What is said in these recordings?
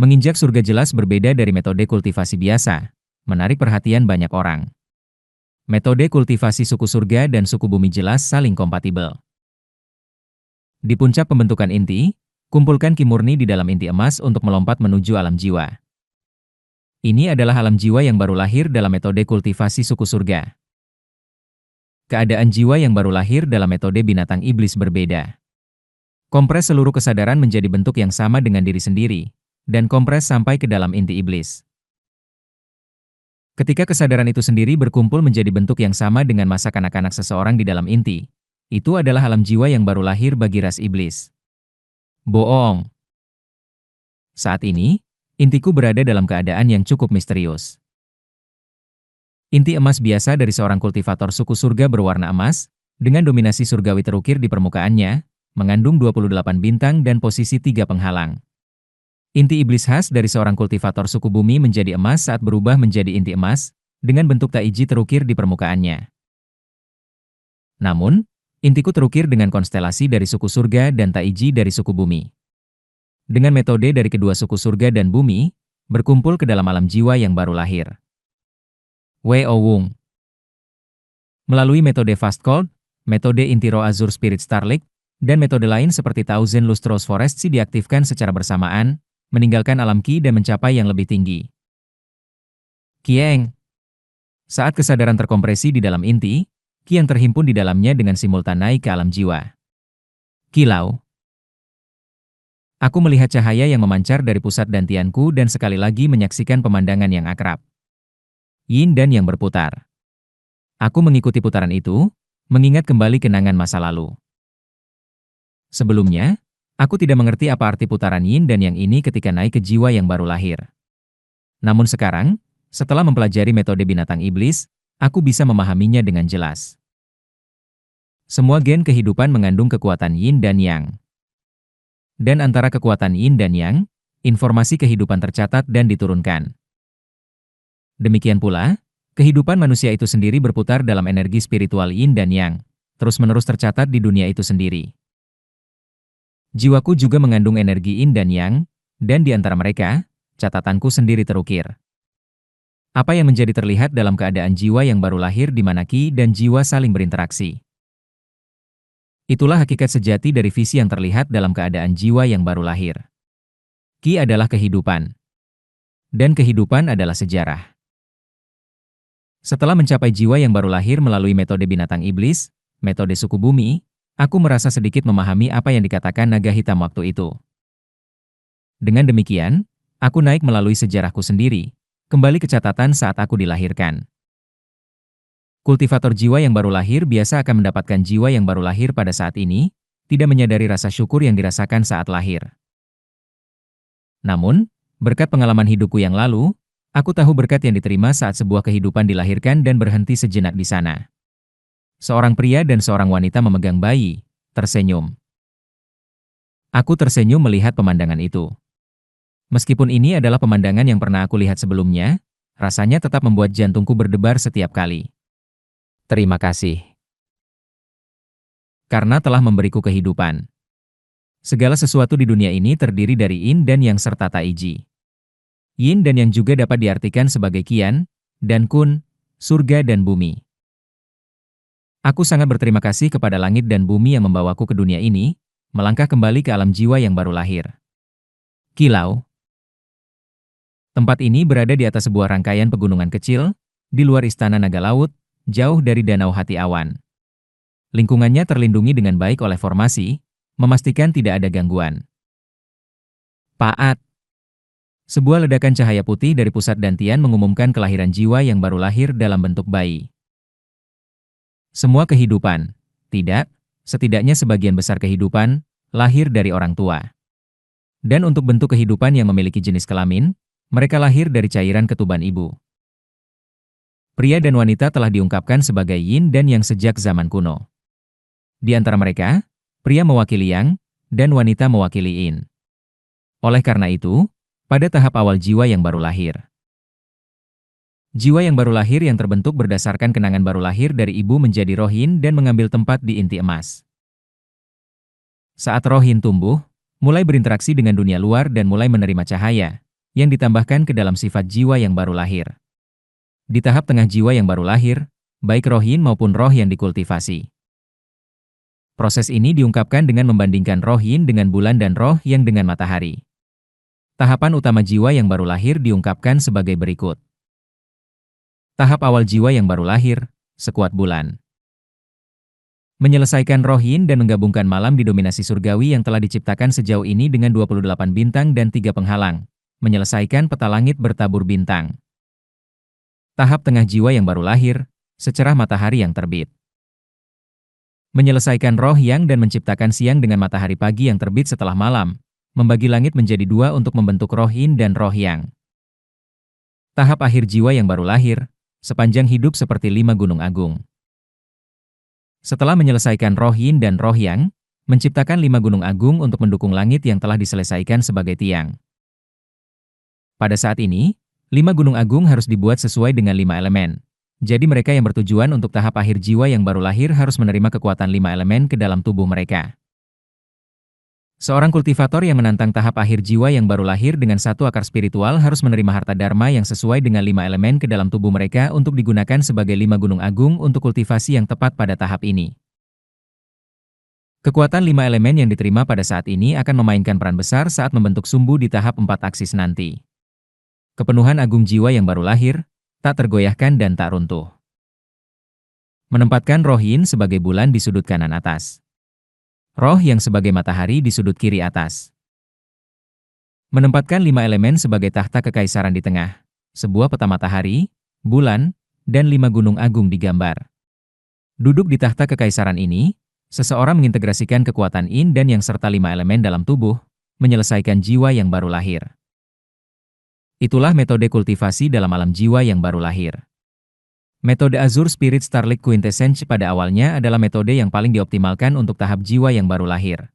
Menginjak surga jelas berbeda dari metode kultivasi biasa, menarik perhatian banyak orang. Metode kultivasi suku surga dan suku bumi jelas saling kompatibel. Di puncak pembentukan inti, kumpulkan ki murni di dalam inti emas untuk melompat menuju alam jiwa. Ini adalah alam jiwa yang baru lahir dalam metode kultivasi suku surga. Keadaan jiwa yang baru lahir dalam metode binatang iblis berbeda. Kompres seluruh kesadaran menjadi bentuk yang sama dengan diri sendiri, dan kompres sampai ke dalam inti iblis. Ketika kesadaran itu sendiri berkumpul menjadi bentuk yang sama dengan masa kanak-kanak seseorang di dalam inti, itu adalah alam jiwa yang baru lahir bagi ras iblis. Bohong. Saat ini, intiku berada dalam keadaan yang cukup misterius. Inti emas biasa dari seorang kultivator suku surga berwarna emas, dengan dominasi surgawi terukir di permukaannya, mengandung 28 bintang dan posisi 3 penghalang. Inti iblis khas dari seorang kultivator suku bumi menjadi emas saat berubah menjadi inti emas, dengan bentuk taiji terukir di permukaannya. Namun, intiku terukir dengan konstelasi dari suku surga dan taiji dari suku bumi. Dengan metode dari kedua suku surga dan bumi, berkumpul ke dalam alam jiwa yang baru lahir. W.O. Wung. Melalui metode Fast Cold, metode Intiro Azure Spirit Starlink, dan metode lain seperti Thousand Lustros Forest diaktifkan secara bersamaan, meninggalkan alam Ki dan mencapai yang lebih tinggi. Kieng. Saat kesadaran terkompresi di dalam inti, Ki yang terhimpun di dalamnya dengan simultan naik ke alam jiwa. Kilau. Aku melihat cahaya yang memancar dari pusat dantianku dan sekali lagi menyaksikan pemandangan yang akrab. Yin dan yang berputar. Aku mengikuti putaran itu, mengingat kembali kenangan masa lalu. Sebelumnya, aku tidak mengerti apa arti putaran yin dan yang ini ketika naik ke jiwa yang baru lahir. Namun sekarang, setelah mempelajari metode binatang iblis, aku bisa memahaminya dengan jelas. Semua gen kehidupan mengandung kekuatan yin dan yang. Dan antara kekuatan yin dan yang, informasi kehidupan tercatat dan diturunkan. Demikian pula, kehidupan manusia itu sendiri berputar dalam energi spiritual yin dan yang, terus-menerus tercatat di dunia itu sendiri. Jiwaku juga mengandung energi yin dan yang, dan di antara mereka, catatanku sendiri terukir. Apa yang menjadi terlihat dalam keadaan jiwa yang baru lahir di mana ki dan jiwa saling berinteraksi. Itulah hakikat sejati dari visi yang terlihat dalam keadaan jiwa yang baru lahir. Ki adalah kehidupan. Dan kehidupan adalah sejarah. Setelah mencapai jiwa yang baru lahir melalui metode binatang iblis, metode suku bumi, aku merasa sedikit memahami apa yang dikatakan naga hitam waktu itu. Dengan demikian, aku naik melalui sejarahku sendiri, kembali ke catatan saat aku dilahirkan. Kultivator jiwa yang baru lahir biasa akan mendapatkan jiwa yang baru lahir pada saat ini, tidak menyadari rasa syukur yang dirasakan saat lahir. Namun, berkat pengalaman hidupku yang lalu, aku tahu berkat yang diterima saat sebuah kehidupan dilahirkan dan berhenti sejenak di sana. Seorang pria dan seorang wanita memegang bayi, tersenyum. Aku tersenyum melihat pemandangan itu. Meskipun ini adalah pemandangan yang pernah aku lihat sebelumnya, rasanya tetap membuat jantungku berdebar setiap kali. Terima kasih. Karena telah memberiku kehidupan. Segala sesuatu di dunia ini terdiri dari yin dan yang serta taiji. Yin dan yang juga dapat diartikan sebagai kian, dan kun, surga dan bumi. Aku sangat berterima kasih kepada langit dan bumi yang membawaku ke dunia ini, melangkah kembali ke alam jiwa yang baru lahir. Kilau. Tempat ini berada di atas sebuah rangkaian pegunungan kecil, di luar istana naga laut, jauh dari danau hati awan. Lingkungannya terlindungi dengan baik oleh formasi, memastikan tidak ada gangguan. Paat. Sebuah ledakan cahaya putih dari pusat dantian mengumumkan kelahiran jiwa yang baru lahir dalam bentuk bayi. Semua kehidupan, tidak, setidaknya sebagian besar kehidupan, lahir dari orang tua. Dan untuk bentuk kehidupan yang memiliki jenis kelamin, mereka lahir dari cairan ketuban ibu. Pria dan wanita telah diungkapkan sebagai yin dan yang sejak zaman kuno. Di antara mereka, pria mewakili yang, dan wanita mewakili yin. Oleh karena itu, pada tahap awal jiwa yang baru lahir. Jiwa yang baru lahir yang terbentuk berdasarkan kenangan baru lahir dari ibu menjadi roh yin dan mengambil tempat di inti emas. Saat roh yin tumbuh, mulai berinteraksi dengan dunia luar dan mulai menerima cahaya, yang ditambahkan ke dalam sifat jiwa yang baru lahir. Di tahap tengah jiwa yang baru lahir, baik roh yin maupun roh yang dikultivasi. Proses ini diungkapkan dengan membandingkan roh yin dengan bulan dan roh yang dengan matahari. Tahapan utama jiwa yang baru lahir diungkapkan sebagai berikut. Tahap awal jiwa yang baru lahir, sekuat bulan. Menyelesaikan roh yin dan menggabungkan malam di dominasi surgawi yang telah diciptakan sejauh ini dengan 28 bintang dan 3 penghalang. Menyelesaikan peta langit bertabur bintang. Tahap tengah jiwa yang baru lahir, secerah matahari yang terbit. Menyelesaikan roh yang dan menciptakan siang dengan matahari pagi yang terbit setelah malam, membagi langit menjadi dua untuk membentuk roh yin dan roh yang. Tahap akhir jiwa yang baru lahir, sepanjang hidup seperti 5 gunung agung. Setelah menyelesaikan roh yin dan roh yang, menciptakan 5 gunung agung untuk mendukung langit yang telah diselesaikan sebagai tiang. Pada saat ini, 5 gunung agung harus dibuat sesuai dengan 5 elemen. Jadi mereka yang bertujuan untuk tahap akhir jiwa yang baru lahir harus menerima kekuatan 5 elemen ke dalam tubuh mereka. Seorang kultivator yang menantang tahap akhir jiwa yang baru lahir dengan satu akar spiritual harus menerima harta dharma yang sesuai dengan 5 elemen ke dalam tubuh mereka untuk digunakan sebagai 5 gunung agung untuk kultivasi yang tepat pada tahap ini. Kekuatan 5 elemen yang diterima pada saat ini akan memainkan peran besar saat membentuk sumbu di tahap 4 aksis nanti. Kepenuhan agung jiwa yang baru lahir, tak tergoyahkan dan tak runtuh. Menempatkan roh yin sebagai bulan di sudut kanan atas. Roh yang sebagai matahari di sudut kiri atas. Menempatkan 5 elemen sebagai tahta kekaisaran di tengah. Sebuah peta matahari, bulan, dan 5 gunung agung digambar. Duduk di tahta kekaisaran ini, seseorang mengintegrasikan kekuatan yin dan yang serta 5 elemen dalam tubuh, menyelesaikan jiwa yang baru lahir. Itulah metode kultivasi dalam alam jiwa yang baru lahir. Metode Azure Spirit Starlight Quintessence pada awalnya adalah metode yang paling dioptimalkan untuk tahap jiwa yang baru lahir.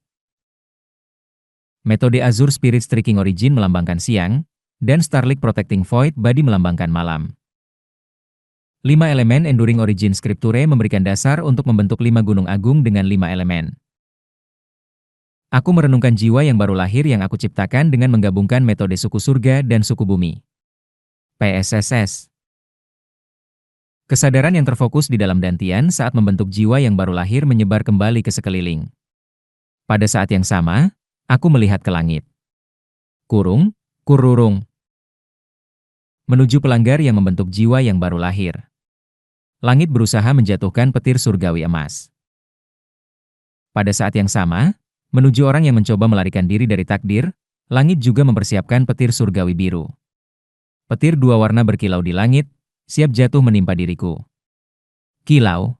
Metode Azure Spirit Striking Origin melambangkan siang, dan Starlight Protecting Void Body melambangkan malam. 5 elemen Enduring Origin Scripture memberikan dasar untuk membentuk 5 gunung agung dengan 5 elemen. Aku merenungkan jiwa yang baru lahir yang aku ciptakan dengan menggabungkan metode suku surga dan suku bumi. PSSS. Kesadaran yang terfokus di dalam dantian saat membentuk jiwa yang baru lahir menyebar kembali ke sekeliling. Pada saat yang sama, aku melihat ke langit. Kururung. Menuju pelanggar yang membentuk jiwa yang baru lahir. Langit berusaha menjatuhkan petir surgawi emas. Pada saat yang sama, menuju orang yang mencoba melarikan diri dari takdir, langit juga mempersiapkan petir surgawi biru. Petir 2 warna berkilau di langit, siap jatuh menimpa diriku. Kilau.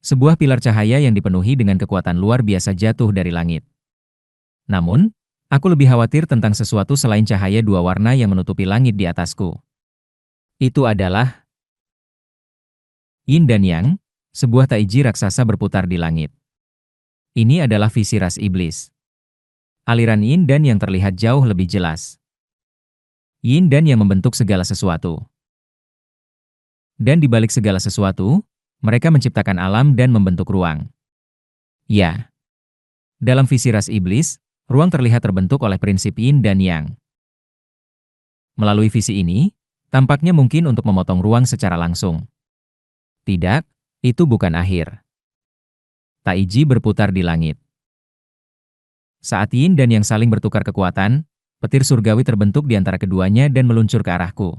Sebuah pilar cahaya yang dipenuhi dengan kekuatan luar biasa jatuh dari langit. Namun, aku lebih khawatir tentang sesuatu selain cahaya 2 warna yang menutupi langit di atasku. Itu adalah Yin dan Yang, sebuah taiji raksasa berputar di langit. Ini adalah visi ras iblis. Aliran yin dan yang terlihat jauh lebih jelas. Yin dan yang membentuk segala sesuatu. Dan di balik segala sesuatu, mereka menciptakan alam dan membentuk ruang. Ya. Dalam visi ras iblis, ruang terlihat terbentuk oleh prinsip yin dan yang. Melalui visi ini, tampaknya mungkin untuk memotong ruang secara langsung. Tidak, itu bukan akhir. Taiji berputar di langit. Saat yin dan yang saling bertukar kekuatan, petir surgawi terbentuk di antara keduanya dan meluncur ke arahku.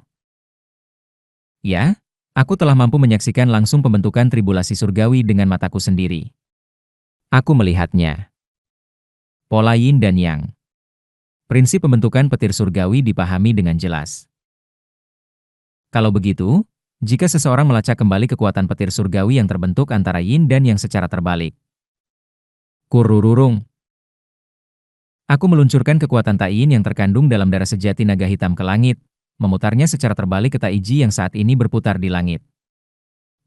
Ya, aku telah mampu menyaksikan langsung pembentukan tribulasi surgawi dengan mataku sendiri. Aku melihatnya. Pola yin dan yang. Prinsip pembentukan petir surgawi dipahami dengan jelas. Kalau begitu, jika seseorang melacak kembali kekuatan petir surgawi yang terbentuk antara yin dan yang secara terbalik. Kururung. Aku meluncurkan kekuatan tayin yang terkandung dalam darah sejati naga hitam ke langit, memutarnya secara terbalik ke taiji yang saat ini berputar di langit.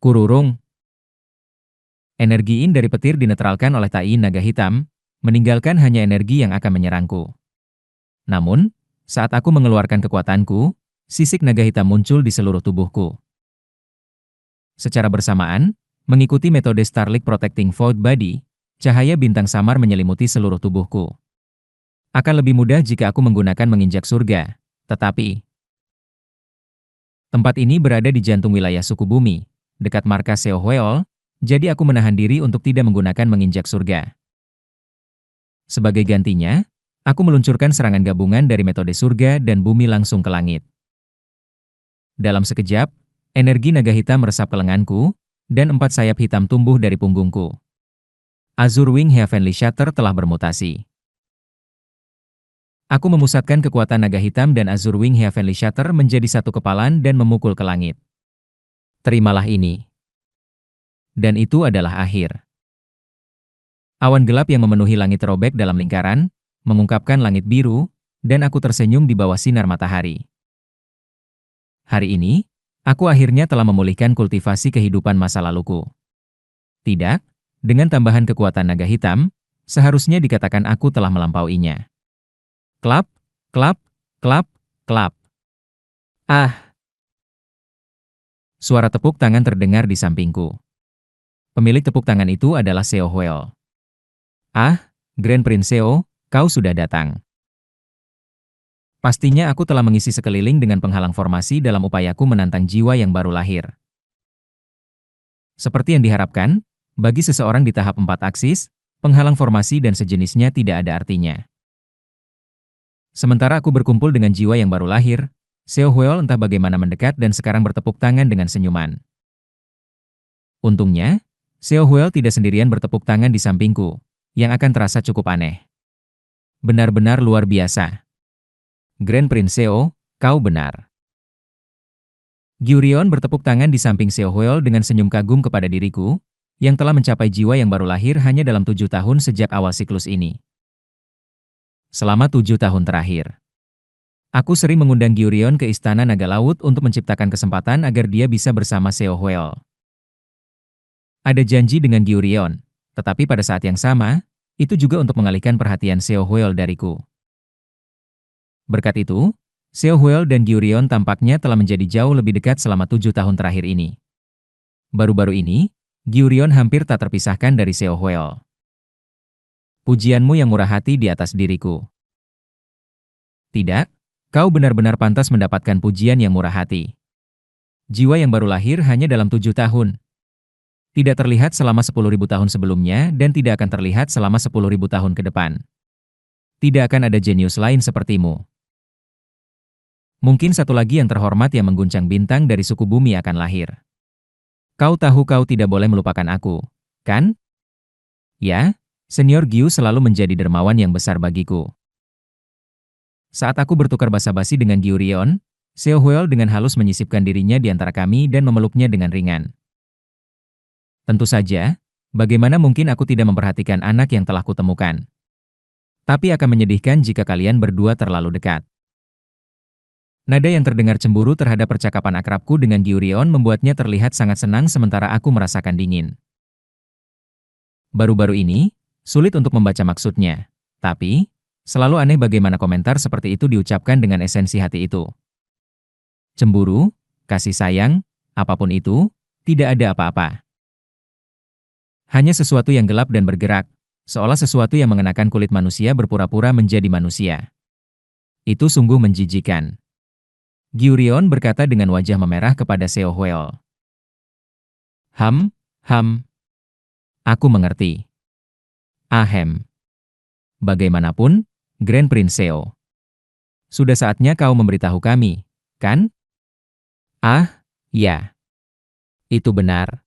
Kururung. Energi yin dari petir dinetralkan oleh tayin naga hitam, meninggalkan hanya energi yang akan menyerangku. Namun, saat aku mengeluarkan kekuatanku, sisik naga hitam muncul di seluruh tubuhku. Secara bersamaan, mengikuti metode Starlight Protecting Void Body, cahaya bintang samar menyelimuti seluruh tubuhku. Akan lebih mudah jika aku menggunakan menginjak surga. Tetapi, tempat ini berada di jantung wilayah suku bumi, dekat markas Seo Hweol, jadi aku menahan diri untuk tidak menggunakan menginjak surga. Sebagai gantinya, aku meluncurkan serangan gabungan dari metode surga dan bumi langsung ke langit. Dalam sekejap, energi naga hitam meresap ke lenganku, dan 4 sayap hitam tumbuh dari punggungku. Azure Wing Heavenly Shatter telah bermutasi. Aku memusatkan kekuatan naga hitam dan Azure Wing Heavenly Shatter menjadi satu kepalan dan memukul ke langit. Terimalah ini. Dan itu adalah akhir. Awan gelap yang memenuhi langit robek dalam lingkaran, mengungkapkan langit biru, dan aku tersenyum di bawah sinar matahari. Hari ini, aku akhirnya telah memulihkan kultivasi kehidupan masa laluku. Tidak, dengan tambahan kekuatan naga hitam, seharusnya dikatakan aku telah melampauinya. Klap, klap, klap, klap. Ah! Suara tepuk tangan terdengar di sampingku. Pemilik tepuk tangan itu adalah Seo Hweol. Ah, Grand Prince Seo, kau sudah datang. Pastinya aku telah mengisi sekeliling dengan penghalang formasi dalam upayaku menantang jiwa yang baru lahir. Seperti yang diharapkan, bagi seseorang di tahap 4 aksis, penghalang formasi dan sejenisnya tidak ada artinya. Sementara aku berkumpul dengan jiwa yang baru lahir, Seo Hweol entah bagaimana mendekat dan sekarang bertepuk tangan dengan senyuman. Untungnya, Seo Hweol tidak sendirian bertepuk tangan di sampingku, yang akan terasa cukup aneh. Benar-benar luar biasa. Grand Prince Seo, kau benar. Gyurion bertepuk tangan di samping Seo Hweol dengan senyum kagum kepada diriku, yang telah mencapai jiwa yang baru lahir hanya dalam 7 tahun sejak awal siklus ini. Selama 7 tahun terakhir, aku sering mengundang Gyurion ke Istana Naga Laut untuk menciptakan kesempatan agar dia bisa bersama Seo Hweol. Ada janji dengan Gyurion, tetapi pada saat yang sama, itu juga untuk mengalihkan perhatian Seo Hweol dariku. Berkat itu, Seo Hweol dan Gyurion tampaknya telah menjadi jauh lebih dekat selama 7 tahun terakhir ini. Baru-baru ini, Gyurion hampir tak terpisahkan dari Seo Hweol. Pujianmu yang murah hati di atas diriku. Tidak, kau benar-benar pantas mendapatkan pujian yang murah hati. Jiwa yang baru lahir hanya dalam 7 tahun. Tidak terlihat selama 10.000 tahun sebelumnya dan tidak akan terlihat selama 10.000 tahun ke depan. Tidak akan ada jenius lain sepertimu. Mungkin satu lagi yang terhormat yang mengguncang bintang dari suku bumi akan lahir. Kau tahu kau tidak boleh melupakan aku, kan? Ya, Senior Gyu selalu menjadi dermawan yang besar bagiku. Saat aku bertukar basa-basi dengan Gyurion, Seo Hweol dengan halus menyisipkan dirinya di antara kami dan memeluknya dengan ringan. Tentu saja, bagaimana mungkin aku tidak memperhatikan anak yang telah kutemukan. Tapi akan menyedihkan jika kalian berdua terlalu dekat. Nada yang terdengar cemburu terhadap percakapan akrabku dengan Gyurion membuatnya terlihat sangat senang sementara aku merasakan dingin. Baru-baru ini, sulit untuk membaca maksudnya. Tapi, selalu aneh bagaimana komentar seperti itu diucapkan dengan esensi hati itu. Cemburu, kasih sayang, apapun itu, tidak ada apa-apa. Hanya sesuatu yang gelap dan bergerak, seolah sesuatu yang mengenakan kulit manusia berpura-pura menjadi manusia. Itu sungguh menjijikan. Gyurion berkata dengan wajah memerah kepada Seo Hweol. Ham. Aku mengerti. Ahem. Bagaimanapun, Grand Prince Seo. Sudah saatnya kau memberitahu kami, kan? Ah, ya. Itu benar.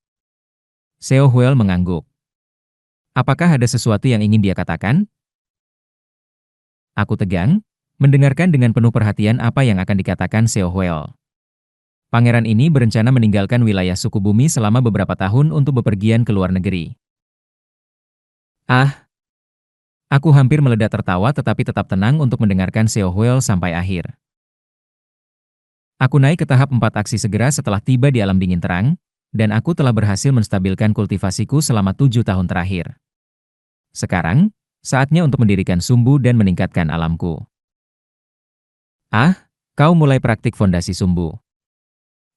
Seo Hweol mengangguk. Apakah ada sesuatu yang ingin dia katakan? Aku tegang, mendengarkan dengan penuh perhatian apa yang akan dikatakan Seo Hweol. Pangeran ini berencana meninggalkan wilayah suku bumi selama beberapa tahun untuk bepergian ke luar negeri. Ah! Aku hampir meledak tertawa tetapi tetap tenang untuk mendengarkan Seo Hweol sampai akhir. Aku naik ke tahap 4 aksi segera setelah tiba di alam dingin terang, dan aku telah berhasil menstabilkan kultivasiku selama 7 tahun terakhir. Sekarang, saatnya untuk mendirikan sumbu dan meningkatkan alamku. Ah, kau mulai praktik fondasi sumbu.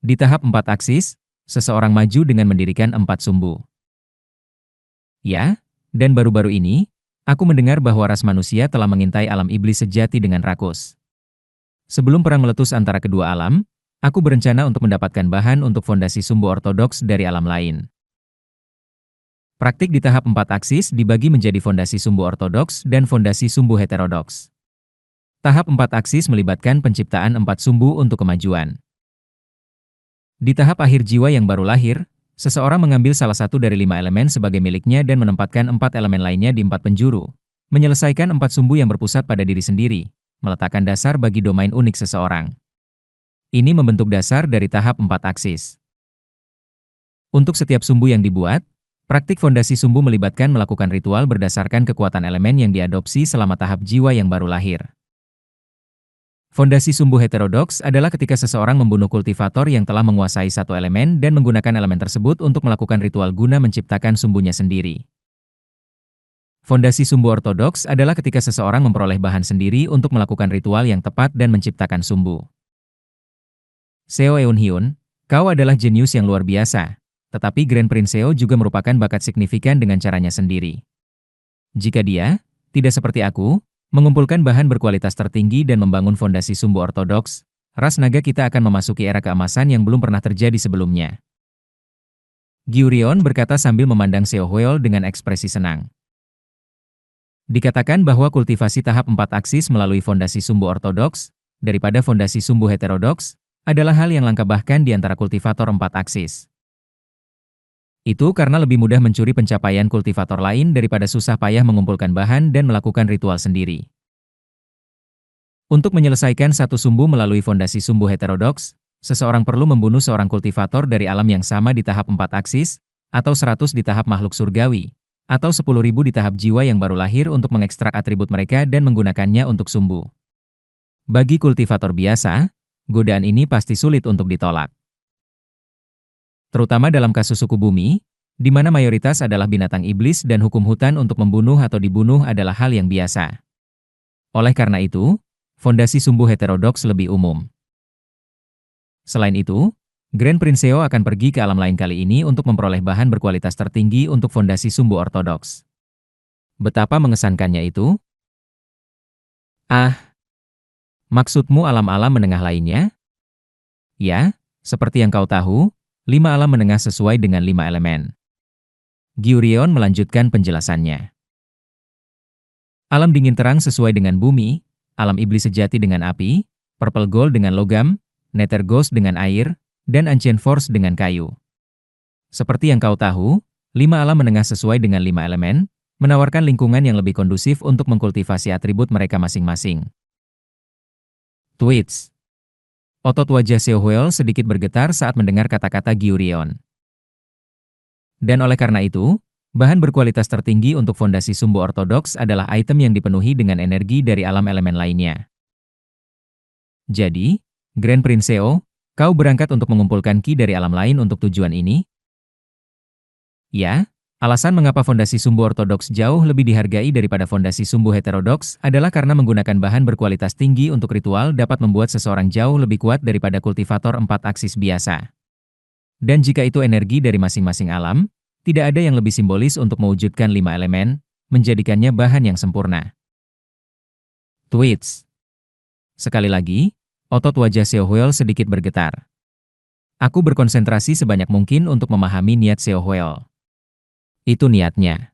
Di tahap 4 aksis, seseorang maju dengan mendirikan 4 sumbu. Ya, dan baru-baru ini, Aku mendengar bahwa ras manusia telah mengintai alam iblis sejati dengan rakus. Sebelum perang meletus antara kedua alam, aku berencana untuk mendapatkan bahan untuk fondasi sumbu ortodoks dari alam lain. Praktik di tahap 4 aksis dibagi menjadi fondasi sumbu ortodoks dan fondasi sumbu heterodoks. Tahap 4 aksis melibatkan penciptaan 4 sumbu untuk kemajuan. Di tahap akhir jiwa yang baru lahir, seseorang mengambil salah satu dari 5 elemen sebagai miliknya dan menempatkan 4 elemen lainnya di 4 penjuru, menyelesaikan 4 sumbu yang berpusat pada diri sendiri, meletakkan dasar bagi domain unik seseorang. Ini membentuk dasar dari tahap 4 aksis. Untuk setiap sumbu yang dibuat, praktik fondasi sumbu melibatkan melakukan ritual berdasarkan kekuatan elemen yang diadopsi selama tahap jiwa yang baru lahir. Fondasi sumbu heterodoks adalah ketika seseorang membunuh kultivator yang telah menguasai satu elemen dan menggunakan elemen tersebut untuk melakukan ritual guna menciptakan sumbunya sendiri. Fondasi sumbu ortodoks adalah ketika seseorang memperoleh bahan sendiri untuk melakukan ritual yang tepat dan menciptakan sumbu. Seo Eun-hyun, kau adalah jenius yang luar biasa, tetapi Grand Prince Seo juga merupakan bakat signifikan dengan caranya sendiri. Jika dia, tidak seperti aku, mengumpulkan bahan berkualitas tertinggi dan membangun fondasi sumbu ortodoks, ras naga kita akan memasuki era keemasan yang belum pernah terjadi sebelumnya. Gyurion berkata sambil memandang Seo Hweol dengan ekspresi senang. Dikatakan bahwa kultivasi tahap 4 aksis melalui fondasi sumbu ortodoks, daripada fondasi sumbu heterodoks, adalah hal yang langka bahkan di antara kultivator 4 aksis. Itu karena lebih mudah mencuri pencapaian kultivator lain daripada susah payah mengumpulkan bahan dan melakukan ritual sendiri. Untuk menyelesaikan satu sumbu melalui fondasi sumbu heterodoks, seseorang perlu membunuh seorang kultivator dari alam yang sama di tahap 4 aksis, atau 100 di tahap makhluk surgawi, atau 10.000 di tahap jiwa yang baru lahir untuk mengekstrak atribut mereka dan menggunakannya untuk sumbu. Bagi kultivator biasa, godaan ini pasti sulit untuk ditolak. Terutama dalam kasus suku bumi, di mana mayoritas adalah binatang iblis dan hukum hutan untuk membunuh atau dibunuh adalah hal yang biasa. Oleh karena itu, fondasi sumbu heterodoks lebih umum. Selain itu, Grand Prince Seo akan pergi ke alam lain kali ini untuk memperoleh bahan berkualitas tertinggi untuk fondasi sumbu ortodoks. Betapa mengesankannya itu? Ah, maksudmu alam-alam menengah lainnya? Ya, seperti yang kau tahu, 5 alam menengah sesuai dengan 5 elemen. Gyurion melanjutkan penjelasannya. Alam dingin terang sesuai dengan bumi, alam iblis sejati dengan api, purple gold dengan logam, nether ghost dengan air, dan ancient force dengan kayu. Seperti yang kau tahu, 5 alam menengah sesuai dengan 5 elemen, menawarkan lingkungan yang lebih kondusif untuk mengkultivasi atribut mereka masing-masing. Tweets. Otot wajah Seo Hweol sedikit bergetar saat mendengar kata-kata Gyurion. Dan oleh karena itu, bahan berkualitas tertinggi untuk fondasi sumbu ortodoks adalah item yang dipenuhi dengan energi dari alam elemen lainnya. Jadi, Grand Prince Seo, kau berangkat untuk mengumpulkan ki dari alam lain untuk tujuan ini? Ya, alasan mengapa fondasi sumbu ortodoks jauh lebih dihargai daripada fondasi sumbu heterodoks adalah karena menggunakan bahan berkualitas tinggi untuk ritual dapat membuat seseorang jauh lebih kuat daripada kultivator 4 aksis biasa. Dan jika itu energi dari masing-masing alam, tidak ada yang lebih simbolis untuk mewujudkan 5 elemen, menjadikannya bahan yang sempurna. Tweets. Sekali lagi, otot wajah Seo Hweol sedikit bergetar. Aku berkonsentrasi sebanyak mungkin untuk memahami niat Seo Hweol. Itu niatnya.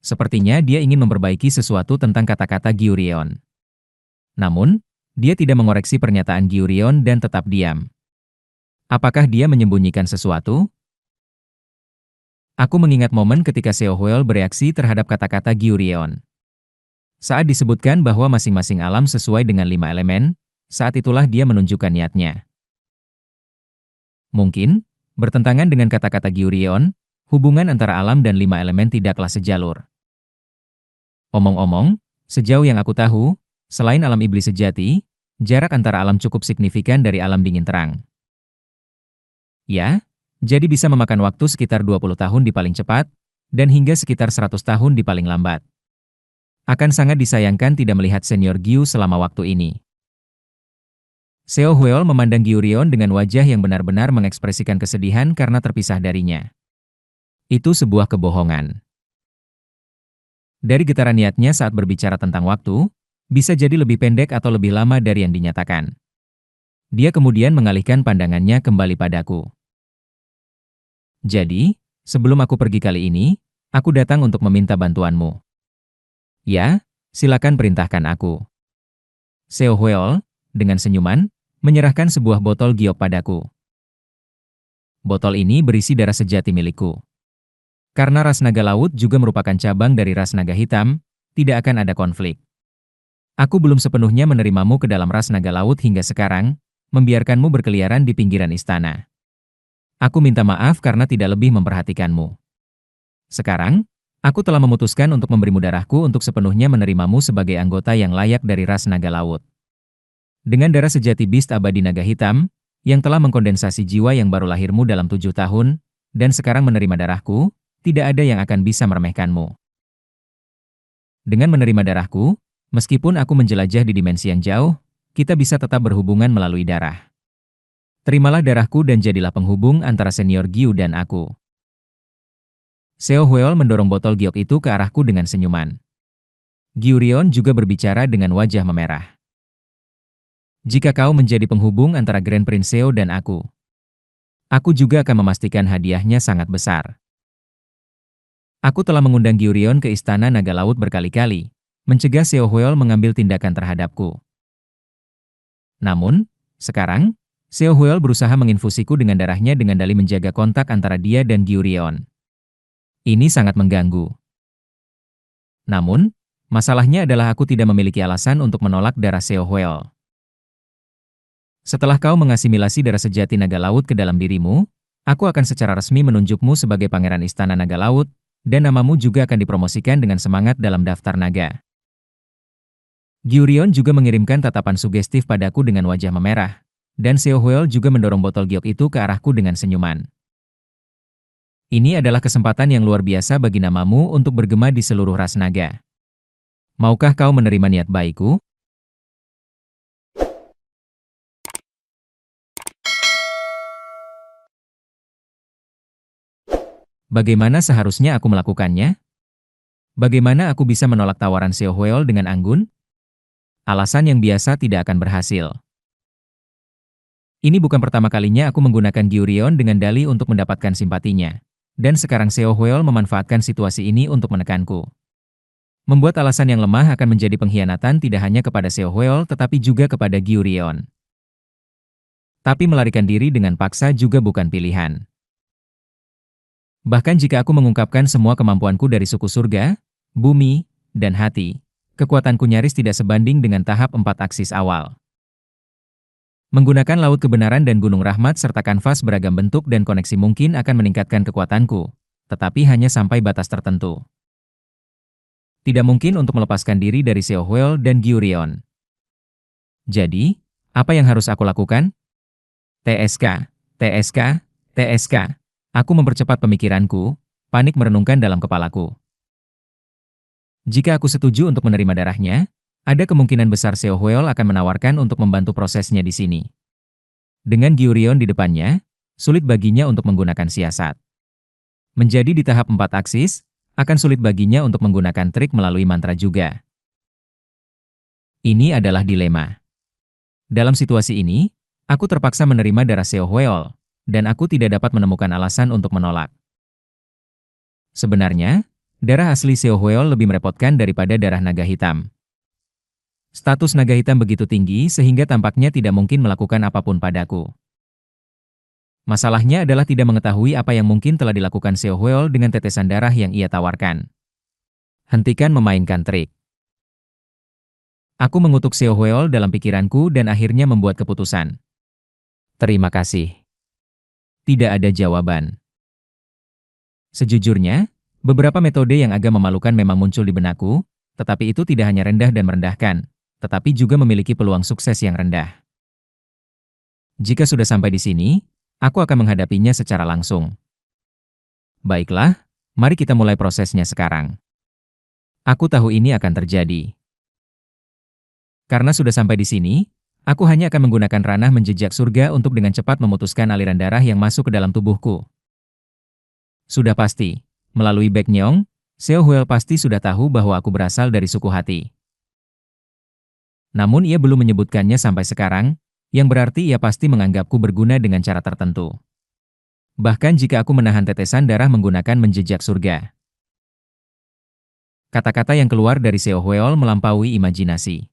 Sepertinya dia ingin memperbaiki sesuatu tentang kata-kata Gyurion. Namun, dia tidak mengoreksi pernyataan Gyurion dan tetap diam. Apakah dia menyembunyikan sesuatu? Aku mengingat momen ketika Seo Hweol bereaksi terhadap kata-kata Gyurion. Saat disebutkan bahwa masing-masing alam sesuai dengan 5 elemen, saat itulah dia menunjukkan niatnya. Mungkin, bertentangan dengan kata-kata Gyurion, hubungan antara alam dan 5 elemen tidaklah sejalur. Omong-omong, sejauh yang aku tahu, selain alam iblis sejati, jarak antara alam cukup signifikan dari alam dingin terang. Ya, jadi bisa memakan waktu sekitar 20 tahun di paling cepat, dan hingga sekitar 100 tahun di paling lambat. Akan sangat disayangkan tidak melihat senior Gyu selama waktu ini. Seo Hweol memandang Gyurion dengan wajah yang benar-benar mengekspresikan kesedihan karena terpisah darinya. Itu sebuah kebohongan. Dari getaran niatnya saat berbicara tentang waktu, bisa jadi lebih pendek atau lebih lama dari yang dinyatakan. Dia kemudian mengalihkan pandangannya kembali padaku. Jadi, sebelum aku pergi kali ini, aku datang untuk meminta bantuanmu. Ya, silakan perintahkan aku. Seo Hweol, dengan senyuman, menyerahkan sebuah botol giok padaku. Botol ini berisi darah sejati milikku. Karena ras naga laut juga merupakan cabang dari ras naga hitam, tidak akan ada konflik. Aku belum sepenuhnya menerimamu ke dalam ras naga laut hingga sekarang, membiarkanmu berkeliaran di pinggiran istana. Aku minta maaf karena tidak lebih memperhatikanmu. Sekarang, aku telah memutuskan untuk memberimu darahku untuk sepenuhnya menerimamu sebagai anggota yang layak dari ras naga laut. Dengan darah sejati Beast abadi naga hitam, yang telah mengkondensasi jiwa yang baru lahirmu dalam 7 tahun, dan sekarang menerima darahku, tidak ada yang akan bisa meremehkanmu. Dengan menerima darahku, meskipun aku menjelajah di dimensi yang jauh, kita bisa tetap berhubungan melalui darah. Terimalah darahku dan jadilah penghubung antara senior Gyu dan aku. Seo Hweol mendorong botol giok itu ke arahku dengan senyuman. Gyurion juga berbicara dengan wajah memerah. Jika kau menjadi penghubung antara Grand Prince Seo dan aku juga akan memastikan hadiahnya sangat besar. Aku telah mengundang Gyurion ke Istana Naga Laut berkali-kali, mencegah Seo Hweol mengambil tindakan terhadapku. Namun, sekarang, Seo Hweol berusaha menginfusiku dengan darahnya dengan dalih menjaga kontak antara dia dan Gyurion. Ini sangat mengganggu. Namun, masalahnya adalah aku tidak memiliki alasan untuk menolak darah Seo Hweol. Setelah kau mengasimilasi darah sejati naga laut ke dalam dirimu, aku akan secara resmi menunjukmu sebagai Pangeran Istana Naga Laut, dan namamu juga akan dipromosikan dengan semangat dalam daftar naga. Gyurion juga mengirimkan tatapan sugestif padaku dengan wajah memerah, dan Seo Hweol juga mendorong botol giok itu ke arahku dengan senyuman. Ini adalah kesempatan yang luar biasa bagi namamu untuk bergema di seluruh ras naga. Maukah kau menerima niat baikku? Bagaimana seharusnya aku melakukannya? Bagaimana aku bisa menolak tawaran Seo Hweol dengan anggun? Alasan yang biasa tidak akan berhasil. Ini bukan pertama kalinya aku menggunakan Gyurion dengan dalih untuk mendapatkan simpatinya. Dan sekarang Seo Hweol memanfaatkan situasi ini untuk menekanku. Membuat alasan yang lemah akan menjadi pengkhianatan tidak hanya kepada Seo Hweol tetapi juga kepada Gyurion. Tapi melarikan diri dengan paksa juga bukan pilihan. Bahkan jika aku mengungkapkan semua kemampuanku dari suku surga, bumi, dan hati, kekuatanku nyaris tidak sebanding dengan tahap 4 aksis awal. Menggunakan laut kebenaran dan gunung rahmat serta kanvas beragam bentuk dan koneksi mungkin akan meningkatkan kekuatanku, tetapi hanya sampai batas tertentu. Tidak mungkin untuk melepaskan diri dari Seo Hweol dan Gyurion. Jadi, apa yang harus aku lakukan? TSK, TSK, TSK. Aku mempercepat pemikiranku, panik merenungkan dalam kepalaku. Jika aku setuju untuk menerima darahnya, ada kemungkinan besar Seo Hweol akan menawarkan untuk membantu prosesnya di sini. Dengan Gyurion di depannya, sulit baginya untuk menggunakan siasat. Menjadi di tahap 4 aksis, akan sulit baginya untuk menggunakan trik melalui mantra juga. Ini adalah dilema. Dalam situasi ini, aku terpaksa menerima darah Seo Hweol, dan aku tidak dapat menemukan alasan untuk menolak. Sebenarnya, darah asli Seo Hweol lebih merepotkan daripada darah naga hitam. Status naga hitam begitu tinggi sehingga tampaknya tidak mungkin melakukan apapun padaku. Masalahnya adalah tidak mengetahui apa yang mungkin telah dilakukan Seo Hweol dengan tetesan darah yang ia tawarkan. Hentikan memainkan trik. Aku mengutuk Seo Hweol dalam pikiranku dan akhirnya membuat keputusan. Terima kasih. Tidak ada jawaban. Sejujurnya, beberapa metode yang agak memalukan memang muncul di benakku, tetapi itu tidak hanya rendah dan merendahkan, tetapi juga memiliki peluang sukses yang rendah. Jika sudah sampai di sini, aku akan menghadapinya secara langsung. Baiklah, mari kita mulai prosesnya sekarang. Aku tahu ini akan terjadi. Karena sudah sampai di sini, aku hanya akan menggunakan ranah menjejak surga untuk dengan cepat memutuskan aliran darah yang masuk ke dalam tubuhku. Sudah pasti, melalui Baekgyeong, Seo Huel pasti sudah tahu bahwa aku berasal dari suku hati. Namun ia belum menyebutkannya sampai sekarang, yang berarti ia pasti menganggapku berguna dengan cara tertentu. Bahkan jika aku menahan tetesan darah menggunakan menjejak surga. Kata-kata yang keluar dari Seo Huel melampaui imajinasi.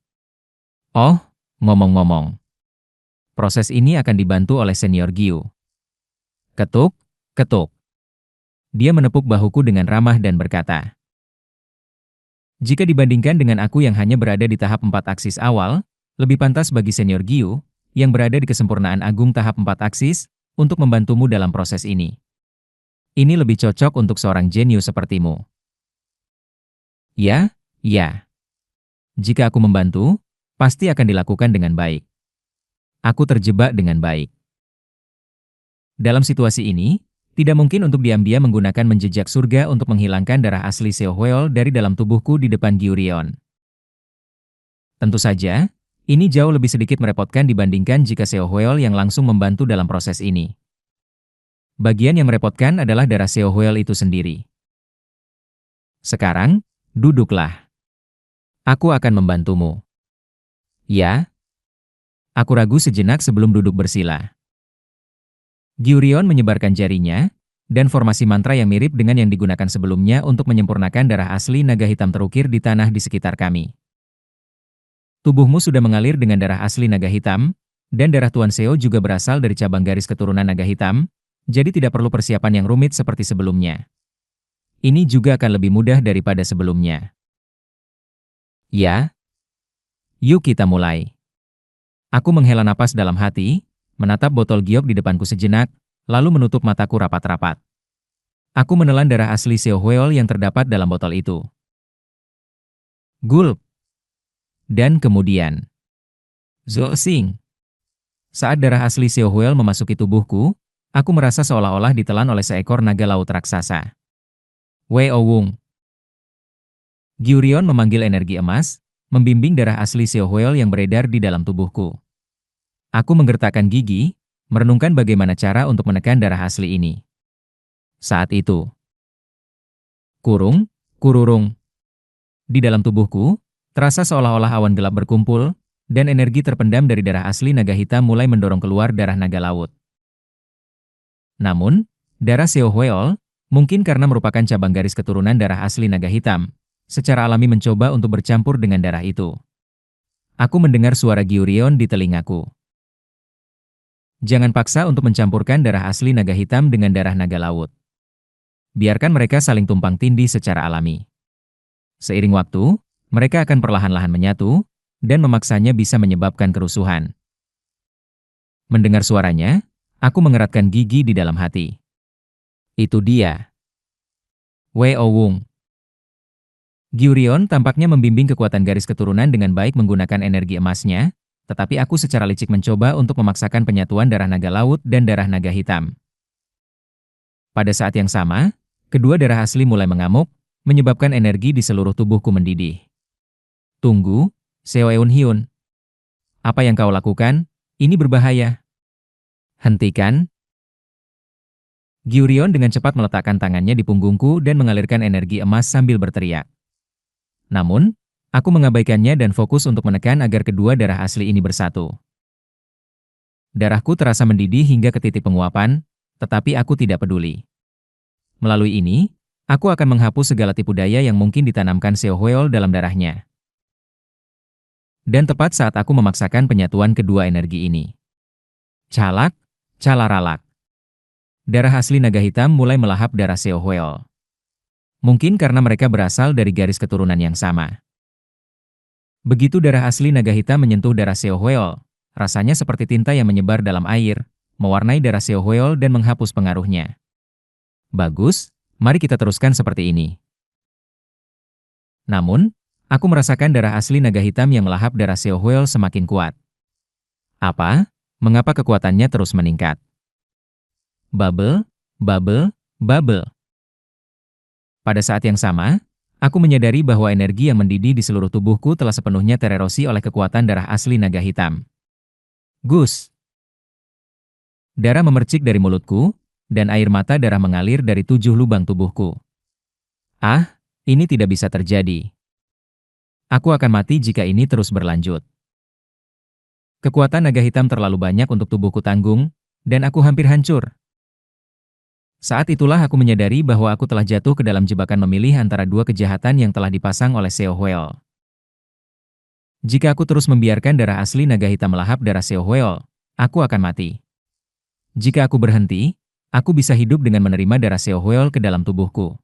Oh, ngomong-ngomong. Proses ini akan dibantu oleh senior Giu. Ketuk, ketuk. Dia menepuk bahuku dengan ramah dan berkata, jika dibandingkan dengan aku yang hanya berada di tahap 4 aksis awal, lebih pantas bagi senior Giu, yang berada di kesempurnaan agung tahap 4 aksis, untuk membantumu dalam proses ini. Ini lebih cocok untuk seorang jenius sepertimu. Ya, ya. Jika aku membantu, pasti akan dilakukan dengan baik. Aku terjebak dengan baik. Dalam situasi ini, tidak mungkin untuk diam-diam menggunakan menjejak surga untuk menghilangkan darah asli Seo Huel dari dalam tubuhku di depan Giurion. Tentu saja, ini jauh lebih sedikit merepotkan dibandingkan jika Seo Huel yang langsung membantu dalam proses ini. Bagian yang merepotkan adalah darah Seo Huel itu sendiri. Sekarang, duduklah. Aku akan membantumu. Ya? Aku ragu sejenak sebelum duduk bersila. Giurion menyebarkan jarinya, dan formasi mantra yang mirip dengan yang digunakan sebelumnya untuk menyempurnakan darah asli naga hitam terukir di tanah di sekitar kami. Tubuhmu sudah mengalir dengan darah asli naga hitam, dan darah Tuan Seo juga berasal dari cabang garis keturunan naga hitam, jadi tidak perlu persiapan yang rumit seperti sebelumnya. Ini juga akan lebih mudah daripada sebelumnya. Ya? Yuk kita mulai. Aku menghela napas dalam hati, menatap botol giok di depanku sejenak, lalu menutup mataku rapat-rapat. Aku menelan darah asli Seo Huel yang terdapat dalam botol itu. Gulp. Dan kemudian, Zosing. Saat darah asli Seo Huel memasuki tubuhku, aku merasa seolah-olah ditelan oleh seekor naga laut raksasa. Wei Owung. Giurion memanggil energi emas, membimbing darah asli Seo Huel yang beredar di dalam tubuhku. Aku menggertakkan gigi, merenungkan bagaimana cara untuk menekan darah asli ini. Saat itu, kurung, kururung. Di dalam tubuhku, terasa seolah-olah awan gelap berkumpul, dan energi terpendam dari darah asli naga hitam mulai mendorong keluar darah naga laut. Namun, darah Seo Huel, mungkin karena merupakan cabang garis keturunan darah asli naga hitam, secara alami mencoba untuk bercampur dengan darah itu. Aku mendengar suara Giurion di telingaku. Jangan paksa untuk mencampurkan darah asli naga hitam dengan darah naga laut. Biarkan mereka saling tumpang tindih secara alami. Seiring waktu, mereka akan perlahan-lahan menyatu, dan memaksanya bisa menyebabkan kerusuhan. Mendengar suaranya, aku mengeratkan gigi di dalam hati. Itu dia. Wei Owung. Giurion tampaknya membimbing kekuatan garis keturunan dengan baik menggunakan energi emasnya, tetapi aku secara licik mencoba untuk memaksakan penyatuan darah naga laut dan darah naga hitam. Pada saat yang sama, kedua darah asli mulai mengamuk, menyebabkan energi di seluruh tubuhku mendidih. Tunggu, Seo Eun Hyun. Apa yang kau lakukan? Ini berbahaya. Hentikan. Giurion dengan cepat meletakkan tangannya di punggungku dan mengalirkan energi emas sambil berteriak. Namun, aku mengabaikannya dan fokus untuk menekan agar kedua darah asli ini bersatu. Darahku terasa mendidih hingga ke titik penguapan, tetapi aku tidak peduli. Melalui ini, aku akan menghapus segala tipu daya yang mungkin ditanamkan Seo Huel dalam darahnya. Dan tepat saat aku memaksakan penyatuan kedua energi ini. Calak, calaralak. Darah asli naga hitam mulai melahap darah Seo Huel. Mungkin karena mereka berasal dari garis keturunan yang sama. Begitu darah asli naga hitam menyentuh darah Seo Huel, rasanya seperti tinta yang menyebar dalam air, mewarnai darah Seo Huel dan menghapus pengaruhnya. Bagus, mari kita teruskan seperti ini. Namun, aku merasakan darah asli naga hitam yang melahap darah Seo Huel semakin kuat. Apa? Mengapa kekuatannya terus meningkat? Bubble, bubble, bubble. Pada saat yang sama, aku menyadari bahwa energi yang mendidih di seluruh tubuhku telah sepenuhnya tererosi oleh kekuatan darah asli naga hitam. Gus! Darah memercik dari mulutku, dan air mata darah mengalir dari 7 lubang tubuhku. Ah, Ini tidak bisa terjadi. Aku akan mati jika ini terus berlanjut. Kekuatan naga hitam terlalu banyak untuk tubuhku tanggung, dan aku hampir hancur. Saat itulah aku menyadari bahwa aku telah jatuh ke dalam jebakan memilih antara dua kejahatan yang telah dipasang oleh Seo Huel. Jika aku terus membiarkan darah asli naga hitam melahap darah Seo Huel, aku akan mati. Jika aku berhenti, aku bisa hidup dengan menerima darah Seo Huel ke dalam tubuhku.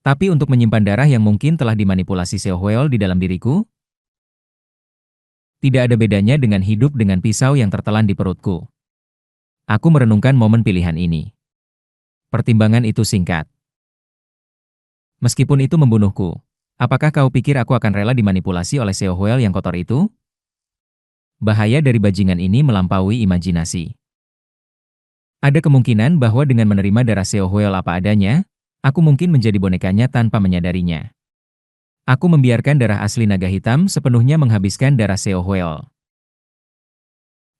Tapi untuk menyimpan darah yang mungkin telah dimanipulasi Seo Huel di dalam diriku, tidak ada bedanya dengan hidup dengan pisau yang tertelan di perutku. Aku merenungkan momen pilihan ini. Pertimbangan itu singkat. Meskipun itu membunuhku, apakah kau pikir aku akan rela dimanipulasi oleh Seo Huel yang kotor itu? Bahaya dari bajingan ini melampaui imajinasi. Ada kemungkinan bahwa dengan menerima darah Seo Huel apa adanya, aku mungkin menjadi bonekanya tanpa menyadarinya. Aku membiarkan darah asli naga hitam sepenuhnya menghabiskan darah Seo Huel.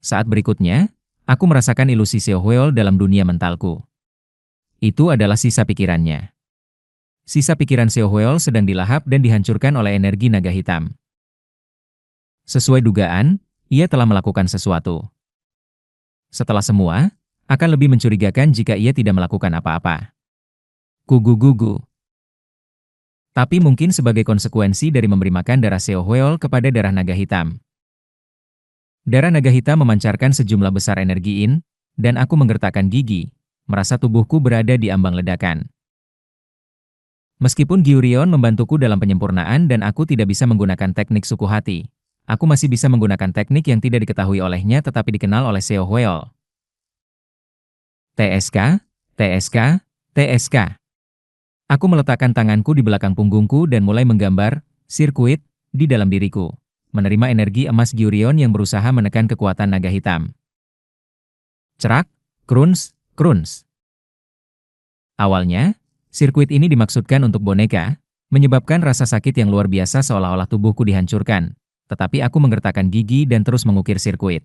Saat berikutnya, aku merasakan ilusi Seo Huel dalam dunia mentalku. Itu adalah sisa pikirannya. Sisa pikiran Seo Huel sedang dilahap dan dihancurkan oleh energi naga hitam. Sesuai dugaan, ia telah melakukan sesuatu. Setelah semua, akan lebih mencurigakan jika ia tidak melakukan apa-apa. Gugu-gugu. Tapi mungkin sebagai konsekuensi dari memberi makan darah Seo Huel kepada darah naga hitam. Darah naga hitam memancarkan sejumlah besar energi yin, dan aku menggertakkan gigi, merasa tubuhku berada di ambang ledakan. Meskipun Gyurion membantuku dalam penyempurnaan dan aku tidak bisa menggunakan teknik suku hati, aku masih bisa menggunakan teknik yang tidak diketahui olehnya tetapi dikenal oleh Seo Huel. TSK, TSK, TSK. Aku meletakkan tanganku di belakang punggungku dan mulai menggambar sirkuit di dalam diriku, menerima energi emas Gyurion yang berusaha menekan kekuatan naga hitam. Cerak, kruns, kruns. Awalnya, sirkuit ini dimaksudkan untuk boneka, menyebabkan rasa sakit yang luar biasa seolah-olah tubuhku dihancurkan, tetapi aku menggertakkan gigi dan terus mengukir sirkuit.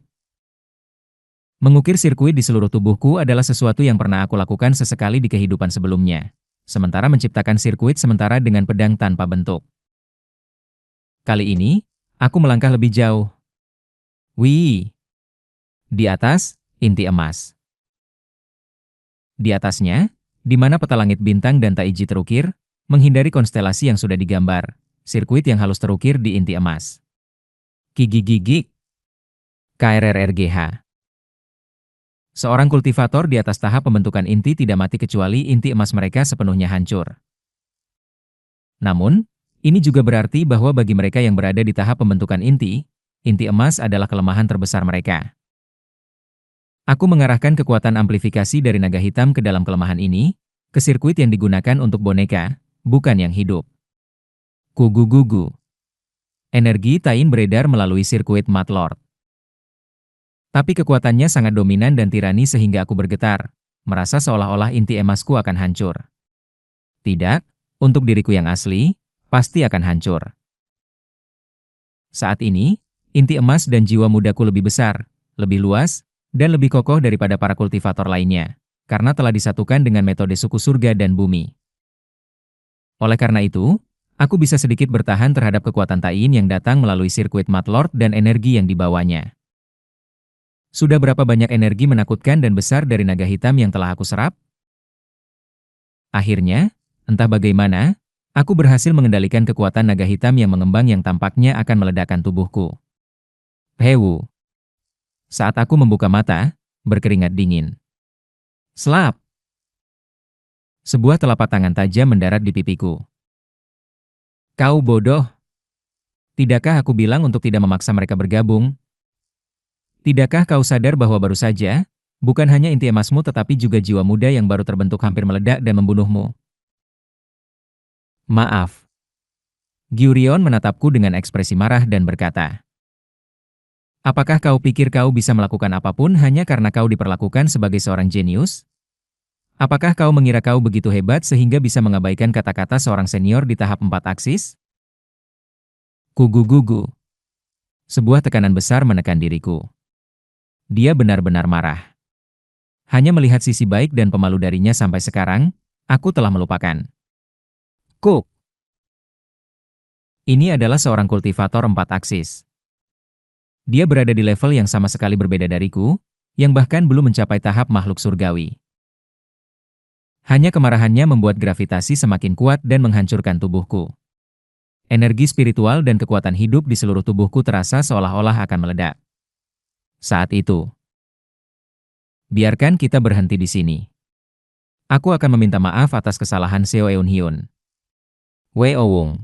Mengukir sirkuit di seluruh tubuhku adalah sesuatu yang pernah aku lakukan sesekali di kehidupan sebelumnya. Sementara menciptakan sirkuit sementara dengan pedang tanpa bentuk. Kali ini, aku melangkah lebih jauh. Wih! Di atas, inti emas. Di atasnya, di mana peta langit bintang dan taiji terukir, menghindari konstelasi yang sudah digambar, sirkuit yang halus terukir di inti emas. Gigi-gigi. KRRRGH. Seorang kultivator di atas tahap pembentukan inti tidak mati kecuali inti emas mereka sepenuhnya hancur. Namun, ini juga berarti bahwa bagi mereka yang berada di tahap pembentukan inti emas adalah kelemahan terbesar mereka. Aku mengarahkan kekuatan amplifikasi dari naga hitam ke dalam kelemahan ini, ke sirkuit yang digunakan untuk boneka, bukan yang hidup. Gugu-gugu. Energi Tain beredar melalui sirkuit Mad Lord. Tapi kekuatannya sangat dominan dan tirani sehingga aku bergetar, merasa seolah-olah inti emasku akan hancur. Tidak, untuk diriku yang asli, pasti akan hancur. Saat ini, inti emas dan jiwa mudaku lebih besar, lebih luas, dan lebih kokoh daripada para kultivator lainnya, karena telah disatukan dengan metode suku surga dan bumi. Oleh karena itu, aku bisa sedikit bertahan terhadap kekuatan Tain yang datang melalui sirkuit Mad Lord dan energi yang dibawanya. Sudah berapa banyak energi menakutkan dan besar dari naga hitam yang telah aku serap? Akhirnya, entah bagaimana, aku berhasil mengendalikan kekuatan naga hitam yang mengembang yang tampaknya akan meledakkan tubuhku. Hewu. Saat aku membuka mata, berkeringat dingin. Slap! Sebuah telapak tangan tajam mendarat di pipiku. Kau bodoh! Tidakkah aku bilang untuk tidak memaksa mereka bergabung? Tidakkah kau sadar bahwa baru saja, bukan hanya inti emasmu tetapi juga jiwa muda yang baru terbentuk hampir meledak dan membunuhmu? Maaf. Gyurion menatapku dengan ekspresi marah dan berkata, apakah kau pikir kau bisa melakukan apapun hanya karena kau diperlakukan sebagai seorang jenius? Apakah kau mengira kau begitu hebat sehingga bisa mengabaikan kata-kata seorang senior di tahap 4 aksis? Gugu-gugu. Sebuah tekanan besar menekan diriku. Dia benar-benar marah. Hanya melihat sisi baik dan pemalu darinya sampai sekarang, aku telah melupakan. Kuk! Ini adalah seorang kultivator 4 aksis. Dia berada di level yang sama sekali berbeda dariku, yang bahkan belum mencapai tahap makhluk surgawi. Hanya kemarahannya membuat gravitasi semakin kuat dan menghancurkan tubuhku. Energi spiritual dan kekuatan hidup di seluruh tubuhku terasa seolah-olah akan meledak. Saat itu, biarkan kita berhenti di sini. Aku akan meminta maaf atas kesalahan Seo Eun-hyun. Wei Owung.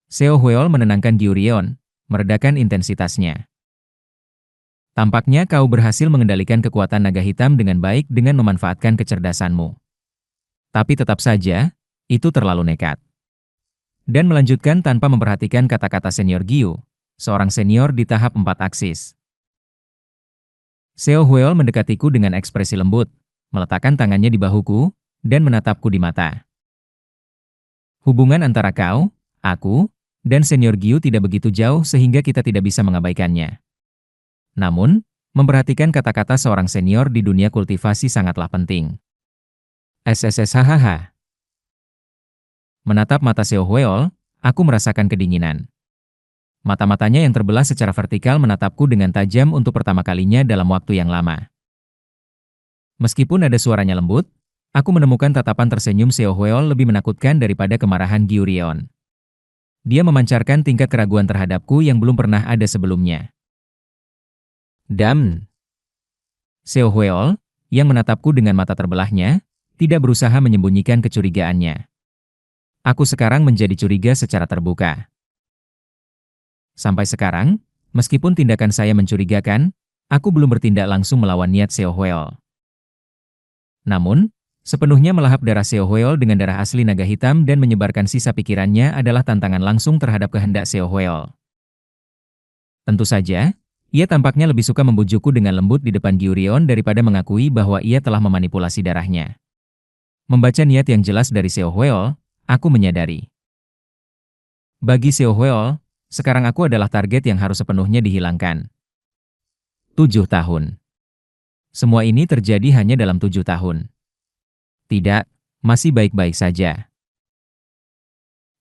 Seo Hweol menenangkan Gyurion, meredakan intensitasnya. Tampaknya kau berhasil mengendalikan kekuatan naga hitam dengan baik dengan memanfaatkan kecerdasanmu. Tapi tetap saja, itu terlalu nekat. Dan melanjutkan tanpa memperhatikan kata-kata senior Gyu, seorang senior di tahap 4 aksis. Seo Hweol mendekatiku dengan ekspresi lembut, meletakkan tangannya di bahuku, dan menatapku di mata. Hubungan antara kau, aku, dan senior Gyu tidak begitu jauh sehingga kita tidak bisa mengabaikannya. Namun, memperhatikan kata-kata seorang senior di dunia kultivasi sangatlah penting. SSSHHH. Menatap mata Seo Hweol, aku merasakan kedinginan. Mata-matanya yang terbelah secara vertikal menatapku dengan tajam untuk pertama kalinya dalam waktu yang lama. Meskipun ada suaranya lembut, aku menemukan tatapan tersenyum Seo Hweol lebih menakutkan daripada kemarahan Gyurion. Dia memancarkan tingkat keraguan terhadapku yang belum pernah ada sebelumnya. Damn. Seo Hweol, yang menatapku dengan mata terbelahnya, tidak berusaha menyembunyikan kecurigaannya. Aku sekarang menjadi curiga secara terbuka. Sampai sekarang, meskipun tindakan saya mencurigakan, aku belum bertindak langsung melawan niat Seo Hweol. Namun, sepenuhnya melahap darah Seo Hweol dengan darah asli naga hitam dan menyebarkan sisa pikirannya adalah tantangan langsung terhadap kehendak Seo Hweol. Tentu saja, ia tampaknya lebih suka membujukku dengan lembut di depan Gyurion daripada mengakui bahwa ia telah memanipulasi darahnya. Membaca niat yang jelas dari Seo Hweol, aku menyadari. Bagi Seo Hweol, sekarang aku adalah target yang harus sepenuhnya dihilangkan. 7 tahun. Semua ini terjadi hanya dalam 7 tahun. Tidak, masih baik-baik saja.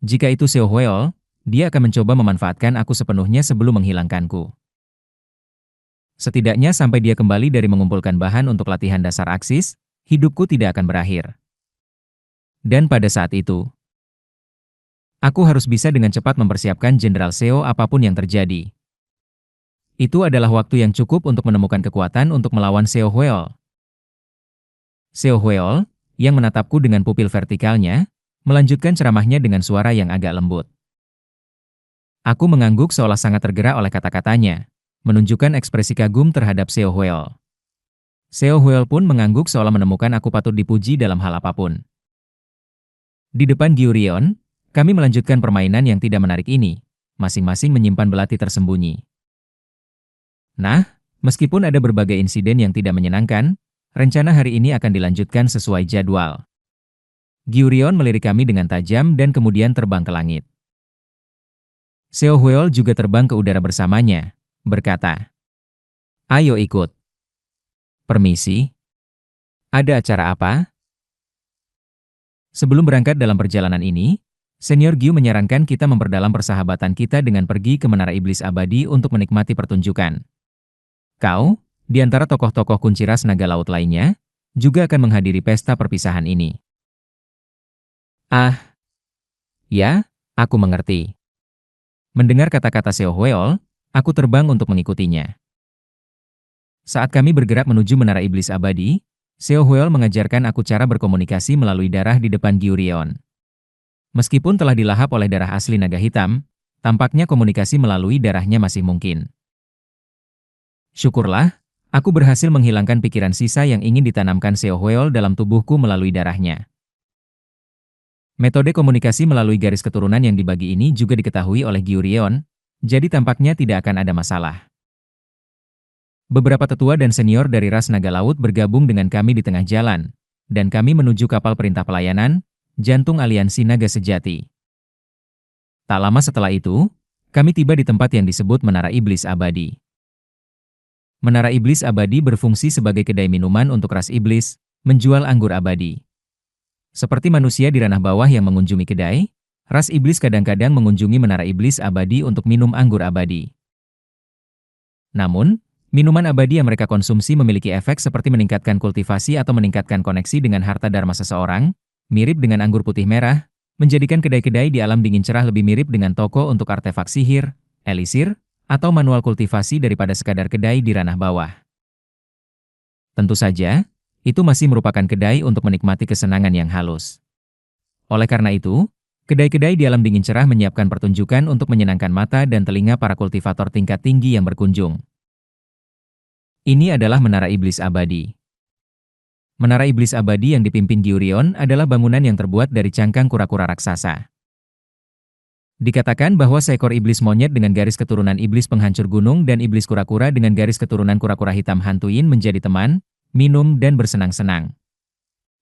Jika itu Seo Hweol, dia akan mencoba memanfaatkan aku sepenuhnya sebelum menghilangkanku. Setidaknya sampai dia kembali dari mengumpulkan bahan untuk latihan dasar aksis, hidupku tidak akan berakhir. Dan pada saat itu, aku harus bisa dengan cepat mempersiapkan Jenderal Seo apapun yang terjadi. Itu adalah waktu yang cukup untuk menemukan kekuatan untuk melawan Seo Hweol. Seo Hweol, yang menatapku dengan pupil vertikalnya, melanjutkan ceramahnya dengan suara yang agak lembut. Aku mengangguk seolah sangat tergerak oleh kata-katanya, menunjukkan ekspresi kagum terhadap Seo Hweol. Seo Hweol pun mengangguk seolah menemukan aku patut dipuji dalam hal apapun. Di depan Gyurion, kami melanjutkan permainan yang tidak menarik ini, masing-masing menyimpan belati tersembunyi. Nah, meskipun ada berbagai insiden yang tidak menyenangkan, rencana hari ini akan dilanjutkan sesuai jadwal. Gyurion melirik kami dengan tajam dan kemudian terbang ke langit. Seo Hweol juga terbang ke udara bersamanya, berkata, "Ayo ikut." Permisi. Ada acara apa? Sebelum berangkat dalam perjalanan ini, Senior Gyu menyarankan kita memperdalam persahabatan kita dengan pergi ke Menara Iblis Abadi untuk menikmati pertunjukan. Kau, di antara tokoh-tokoh kunci ras naga laut lainnya, juga akan menghadiri pesta perpisahan ini. Ah, ya, aku mengerti. Mendengar kata-kata Seo Hweol, aku terbang untuk mengikutinya. Saat kami bergerak menuju Menara Iblis Abadi, Seo Hweol mengajarkan aku cara berkomunikasi melalui darah di depan Gyurion. Meskipun telah dilahap oleh darah asli naga hitam, tampaknya komunikasi melalui darahnya masih mungkin. Syukurlah, aku berhasil menghilangkan pikiran sisa yang ingin ditanamkan Seo Hweol dalam tubuhku melalui darahnya. Metode komunikasi melalui garis keturunan yang dibagi ini juga diketahui oleh Gyurion, jadi tampaknya tidak akan ada masalah. Beberapa tetua dan senior dari ras naga laut bergabung dengan kami di tengah jalan, dan kami menuju kapal perintah pelayanan, jantung aliansi naga sejati. Tak lama setelah itu, kami tiba di tempat yang disebut Menara Iblis Abadi. Menara Iblis Abadi berfungsi sebagai kedai minuman untuk ras iblis, menjual anggur abadi. Seperti manusia di ranah bawah yang mengunjungi kedai, Ras iblis kadang-kadang mengunjungi menara iblis abadi untuk minum anggur abadi. Namun, minuman abadi yang mereka konsumsi memiliki efek seperti meningkatkan kultivasi atau meningkatkan koneksi dengan harta dharma seseorang, mirip dengan anggur putih merah, menjadikan kedai-kedai di alam dingin cerah lebih mirip dengan toko untuk artefak sihir, elisir, atau manual kultivasi daripada sekadar kedai di ranah bawah. Tentu saja, itu masih merupakan kedai untuk menikmati kesenangan yang halus. Oleh karena itu, kedai-kedai di alam dingin cerah menyiapkan pertunjukan untuk menyenangkan mata dan telinga para kultivator tingkat tinggi yang berkunjung. Ini adalah Menara Iblis Abadi. Menara Iblis Abadi yang dipimpin Giurion adalah bangunan yang terbuat dari cangkang kura-kura raksasa. Dikatakan bahwa seekor iblis monyet dengan garis keturunan iblis penghancur gunung dan iblis kura-kura dengan garis keturunan kura-kura hitam hantuin menjadi teman, minum, dan bersenang-senang.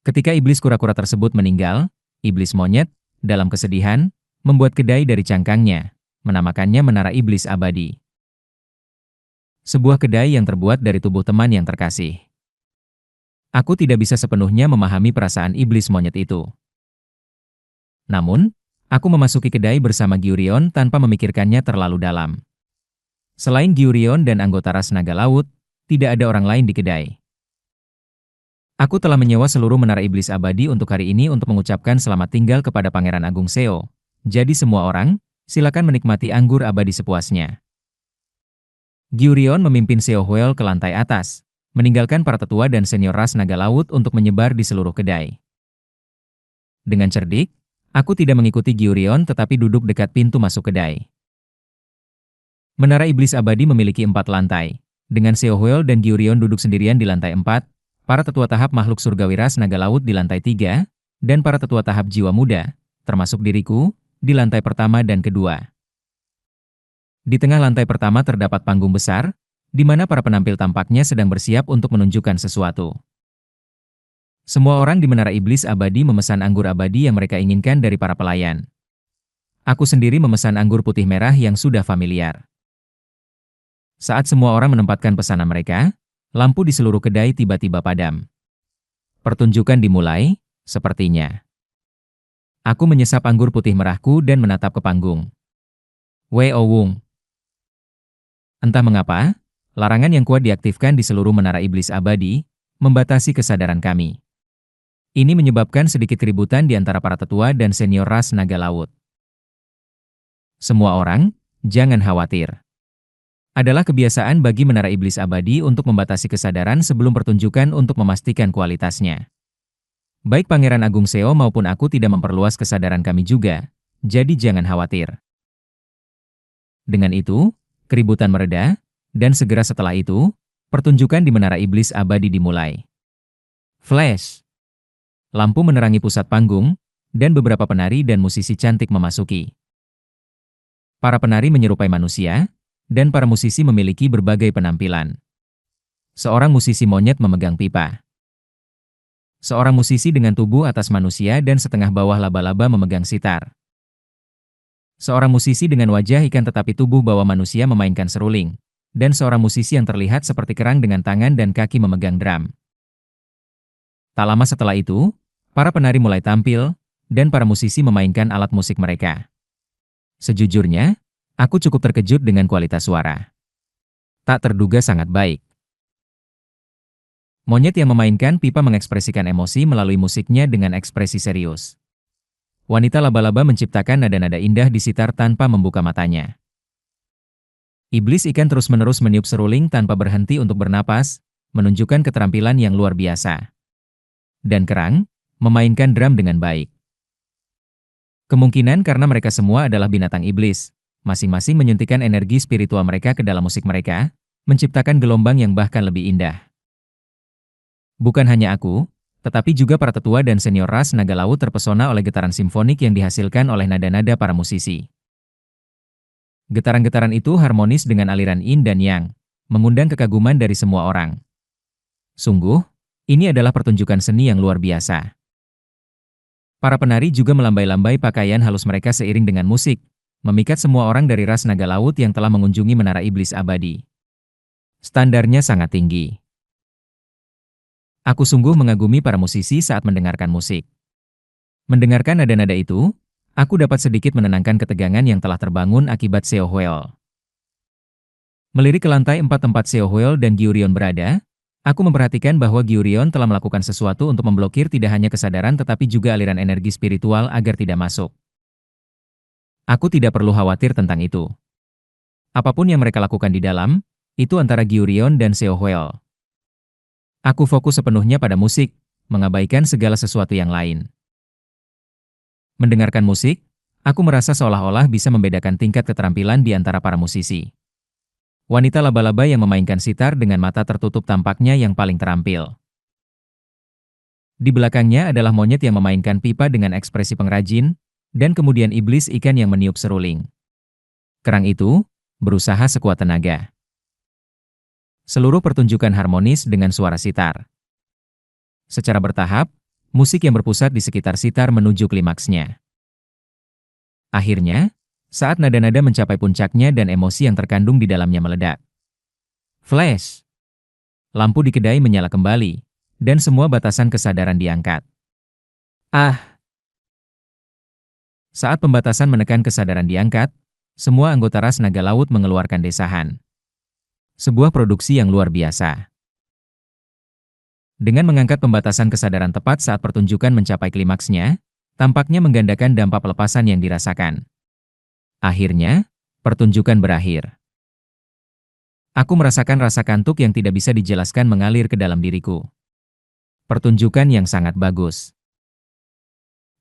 Ketika iblis kura-kura tersebut meninggal, iblis monyet, dalam kesedihan, membuat kedai dari cangkangnya, menamakannya Menara Iblis Abadi. Sebuah kedai yang terbuat dari tubuh teman yang terkasih. Aku tidak bisa sepenuhnya memahami perasaan iblis monyet itu. Namun, aku memasuki kedai bersama Giurion tanpa memikirkannya terlalu dalam. Selain Giurion dan anggota ras naga laut, tidak ada orang lain di kedai. Aku telah menyewa seluruh Menara Iblis Abadi untuk hari ini untuk mengucapkan selamat tinggal kepada Pangeran Agung Seo. Jadi semua orang, silakan menikmati anggur abadi sepuasnya. Giurion memimpin Seo Huel ke lantai atas, meninggalkan para tetua dan senior ras naga laut untuk menyebar di seluruh kedai. Dengan cerdik, aku tidak mengikuti Giurion tetapi duduk dekat pintu masuk kedai. Menara Iblis Abadi memiliki 4 lantai, dengan Seo Huel dan Giurion duduk sendirian di lantai 4, para tetua tahap makhluk surgawi ras naga laut di lantai 3, dan para tetua tahap jiwa muda, termasuk diriku, di lantai pertama dan kedua. Di tengah lantai pertama terdapat panggung besar, di mana para penampil tampaknya sedang bersiap untuk menunjukkan sesuatu. Semua orang di Menara Iblis Abadi memesan anggur abadi yang mereka inginkan dari para pelayan. Aku sendiri memesan anggur putih merah yang sudah familiar. Saat semua orang menempatkan pesanan mereka, lampu di seluruh kedai tiba-tiba padam. Pertunjukan dimulai, sepertinya. Aku menyesap anggur putih merahku dan menatap ke panggung. Weo Wung. Entah mengapa, larangan yang kuat diaktifkan di seluruh Menara Iblis Abadi, membatasi kesadaran kami. Ini menyebabkan sedikit keributan di antara para tetua dan senior ras naga laut. Semua orang, jangan khawatir. Adalah kebiasaan bagi Menara Iblis Abadi untuk membatasi kesadaran sebelum pertunjukan untuk memastikan kualitasnya. Baik Pangeran Agung Seo maupun aku tidak memperluas kesadaran kami juga, jadi jangan khawatir. Dengan itu, keributan mereda, dan segera setelah itu, pertunjukan di Menara Iblis Abadi dimulai. Flash! Lampu menerangi pusat panggung, dan beberapa penari dan musisi cantik memasuki. Para penari menyerupai manusia, dan para musisi memiliki berbagai penampilan. Seorang musisi monyet memegang pipa. Seorang musisi dengan tubuh atas manusia dan setengah bawah laba-laba memegang sitar. Seorang musisi dengan wajah ikan tetapi tubuh bawah manusia memainkan seruling. Dan seorang musisi yang terlihat seperti kerang dengan tangan dan kaki memegang drum. Tak lama setelah itu, para penari mulai tampil, dan para musisi memainkan alat musik mereka. Sejujurnya, aku cukup terkejut dengan kualitas suara. Tak terduga sangat baik. Monyet yang memainkan pipa mengekspresikan emosi melalui musiknya dengan ekspresi serius. Wanita laba-laba menciptakan nada-nada indah di sitar tanpa membuka matanya. Iblis ikan terus-menerus meniup seruling tanpa berhenti untuk bernapas, menunjukkan keterampilan yang luar biasa. Dan kerang, memainkan drum dengan baik. Kemungkinan karena mereka semua adalah binatang iblis. Masing-masing menyuntikkan energi spiritual mereka ke dalam musik mereka, menciptakan gelombang yang bahkan lebih indah. Bukan hanya aku, tetapi juga para tetua dan senior ras naga laut terpesona oleh getaran simfonik yang dihasilkan oleh nada-nada para musisi. Getaran-getaran itu harmonis dengan aliran yin dan yang, mengundang kekaguman dari semua orang. Sungguh, ini adalah pertunjukan seni yang luar biasa. Para penari juga melambai-lambai pakaian halus mereka seiring dengan musik, memikat semua orang dari ras naga laut yang telah mengunjungi Menara Iblis Abadi. Standarnya sangat tinggi. Aku sungguh mengagumi para musisi saat mendengarkan musik. Mendengarkan nada-nada itu, Aku dapat sedikit menenangkan ketegangan yang telah terbangun akibat Seo Hwel. Melirik ke lantai 4 tempat Seo Hwel dan Gyurion berada, aku memperhatikan bahwa Gyurion telah melakukan sesuatu untuk memblokir tidak hanya kesadaran tetapi juga aliran energi spiritual agar tidak masuk. Aku tidak perlu khawatir tentang itu. Apapun yang mereka lakukan di dalam, itu antara Gyurion dan Seo Hwel. Aku fokus sepenuhnya pada musik, mengabaikan segala sesuatu yang lain. Mendengarkan musik, aku merasa seolah-olah bisa membedakan tingkat keterampilan di antara para musisi. Wanita laba-laba yang memainkan sitar dengan mata tertutup tampaknya yang paling terampil. Di belakangnya adalah monyet yang memainkan pipa dengan ekspresi pengrajin, dan kemudian iblis ikan yang meniup seruling. Kerang itu berusaha sekuat tenaga. Seluruh pertunjukan harmonis dengan suara sitar. Secara bertahap, musik yang berpusat di sekitar sitar menuju klimaksnya. Akhirnya, saat nada-nada mencapai puncaknya dan emosi yang terkandung di dalamnya meledak. Flash! Lampu di kedai menyala kembali, dan semua batasan kesadaran diangkat. Ah! Saat pembatasan menekan kesadaran diangkat, semua anggota ras naga laut mengeluarkan desahan. Sebuah produksi yang luar biasa. Dengan mengangkat pembatasan kesadaran tepat saat pertunjukan mencapai klimaksnya, tampaknya menggandakan dampak pelepasan yang dirasakan. Akhirnya, pertunjukan berakhir. Aku merasakan rasa kantuk yang tidak bisa dijelaskan mengalir ke dalam diriku. Pertunjukan yang sangat bagus.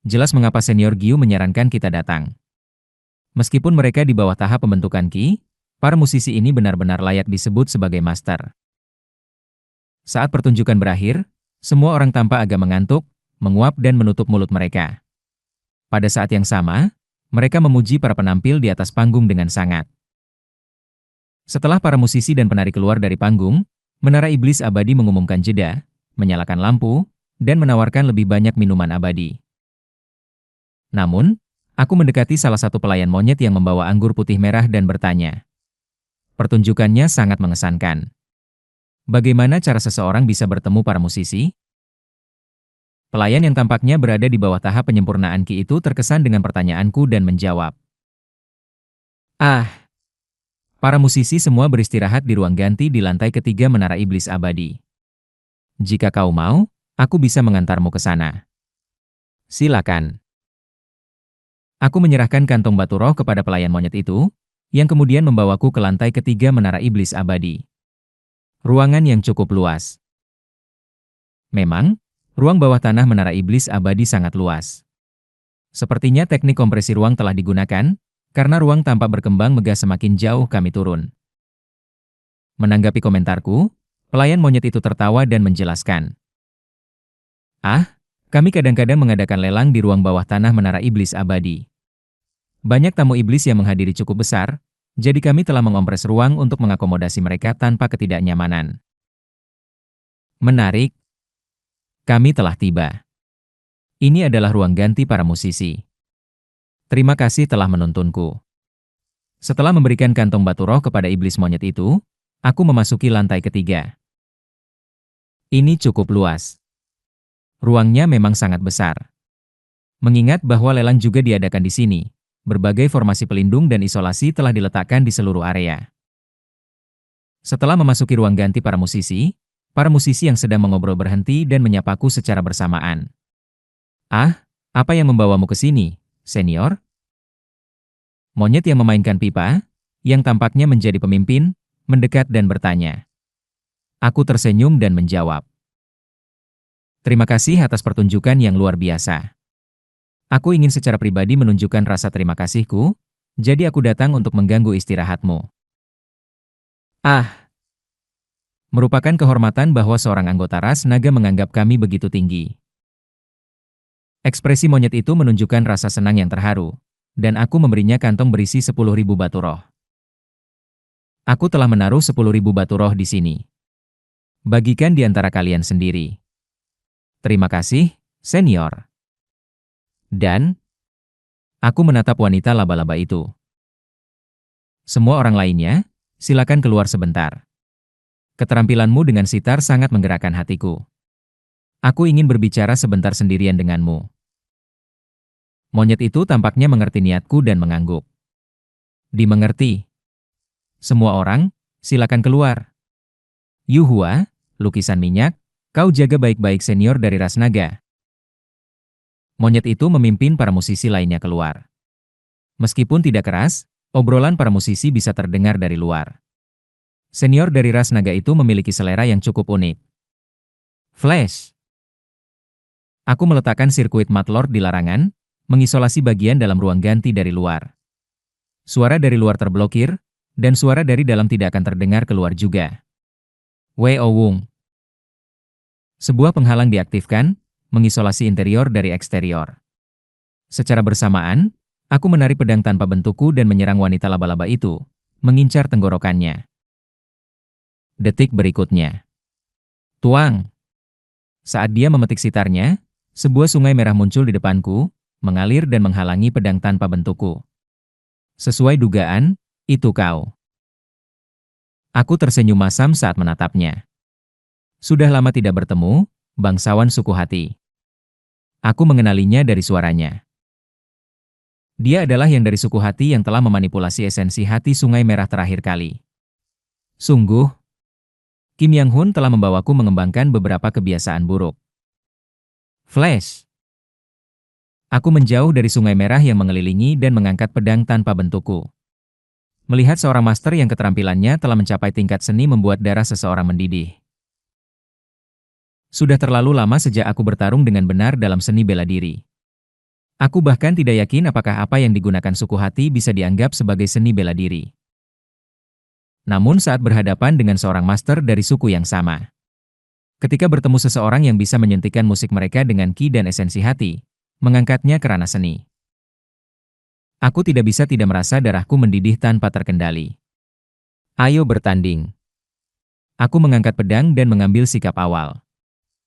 Jelas mengapa Senior Gyu menyarankan kita datang. Meskipun mereka di bawah tahap pembentukan Ki, para musisi ini benar-benar layak disebut sebagai master. Saat pertunjukan berakhir, semua orang tampak agak mengantuk, menguap dan menutup mulut mereka. Pada saat yang sama, mereka memuji para penampil di atas panggung dengan sangat. Setelah para musisi dan penari keluar dari panggung, Menara Iblis Abadi mengumumkan jeda, menyalakan lampu, dan menawarkan lebih banyak minuman abadi. Namun, aku mendekati salah satu pelayan monyet yang membawa anggur putih merah dan bertanya. Pertunjukannya sangat mengesankan. Bagaimana cara seseorang bisa bertemu para musisi? Pelayan yang tampaknya berada di bawah tahap penyempurnaan Ki itu terkesan dengan pertanyaanku dan menjawab. Ah, para musisi semua beristirahat di ruang ganti di lantai ketiga Menara Iblis Abadi. Jika kau mau, aku bisa mengantarmu ke sana. Silakan. Aku menyerahkan kantong batu roh kepada pelayan monyet itu, yang kemudian membawaku ke lantai ketiga Menara Iblis Abadi. Ruangan yang cukup luas. Memang, ruang bawah tanah Menara Iblis Abadi sangat luas. Sepertinya teknik kompresi ruang telah digunakan, karena ruang tampak berkembang megah semakin jauh kami turun. Menanggapi komentarku, pelayan monyet itu tertawa dan menjelaskan. Ah, kami kadang-kadang mengadakan lelang di ruang bawah tanah Menara Iblis Abadi. Banyak tamu iblis yang menghadiri cukup besar, jadi kami telah mengompres ruang untuk mengakomodasi mereka tanpa ketidaknyamanan. Menarik. Kami telah tiba. Ini adalah ruang ganti para musisi. Terima kasih telah menuntunku. Setelah memberikan kantong batu roh kepada iblis monyet itu, aku memasuki lantai ketiga. Ini cukup luas. Ruangnya memang sangat besar. Mengingat bahwa lelang juga diadakan di sini, berbagai formasi pelindung dan isolasi telah diletakkan di seluruh area. Setelah memasuki ruang ganti para musisi yang sedang mengobrol berhenti dan menyapaku secara bersamaan. Ah, apa yang membawamu ke sini, senior? Monyet yang memainkan pipa, yang tampaknya menjadi pemimpin, mendekat dan bertanya. Aku tersenyum dan menjawab. Terima kasih atas pertunjukan yang luar biasa. Aku ingin secara pribadi menunjukkan rasa terima kasihku, jadi aku datang untuk mengganggu istirahatmu. Ah! Merupakan kehormatan bahwa seorang anggota ras naga menganggap kami begitu tinggi. Ekspresi monyet itu menunjukkan rasa senang yang terharu, dan aku memberinya kantong berisi 10.000 batu roh. Aku telah menaruh 10.000 batu roh di sini. Bagikan di antara kalian sendiri. Terima kasih, senior. Dan, aku menatap wanita laba-laba itu. Semua orang lainnya, silakan keluar sebentar. Keterampilanmu dengan sitar sangat menggerakkan hatiku. Aku ingin berbicara sebentar sendirian denganmu. Monyet itu tampaknya mengerti niatku dan mengangguk. Dimengerti. Semua orang, silakan keluar. Yuhua, lukisan minyak, kau jaga baik-baik senior dari ras naga. Monyet itu memimpin para musisi lainnya keluar. Meskipun tidak keras, obrolan para musisi bisa terdengar dari luar. Senior dari ras naga itu memiliki selera yang cukup unik. Flash. Aku meletakkan sirkuit Matlord di larangan, mengisolasi bagian dalam ruang ganti dari luar. Suara dari luar terblokir, dan suara dari dalam tidak akan terdengar keluar juga. Weo Wung. Sebuah penghalang diaktifkan, mengisolasi interior dari eksterior. Secara bersamaan, aku menarik pedang tanpa bentukku dan menyerang wanita laba-laba itu, mengincar tenggorokannya. Detik berikutnya. Tuang. Saat dia memetik sitarnya, sebuah sungai merah muncul di depanku, mengalir dan menghalangi pedang tanpa bentukku. Sesuai dugaan, itu kau. Aku tersenyum masam saat menatapnya. Sudah lama tidak bertemu, bangsawan suku hati. Aku mengenalinya dari suaranya. Dia adalah yang dari suku hati yang telah memanipulasi esensi hati sungai merah terakhir kali. Sungguh, Kim Yang Hun telah membawaku mengembangkan beberapa kebiasaan buruk. Flash. Aku menjauh dari sungai merah yang mengelilingi dan mengangkat pedang tanpa bentukku. Melihat seorang master yang keterampilannya telah mencapai tingkat seni membuat darah seseorang mendidih. Sudah terlalu lama sejak aku bertarung dengan benar dalam seni bela diri. Aku bahkan tidak yakin apakah apa yang digunakan suku hati bisa dianggap sebagai seni bela diri. Namun saat berhadapan dengan seorang master dari suku yang sama. Ketika bertemu seseorang yang bisa menyuntikkan musik mereka dengan ki dan esensi hati, mengangkatnya ke ranah seni. Aku tidak bisa tidak merasa darahku mendidih tanpa terkendali. Ayo bertanding. Aku mengangkat pedang dan mengambil sikap awal.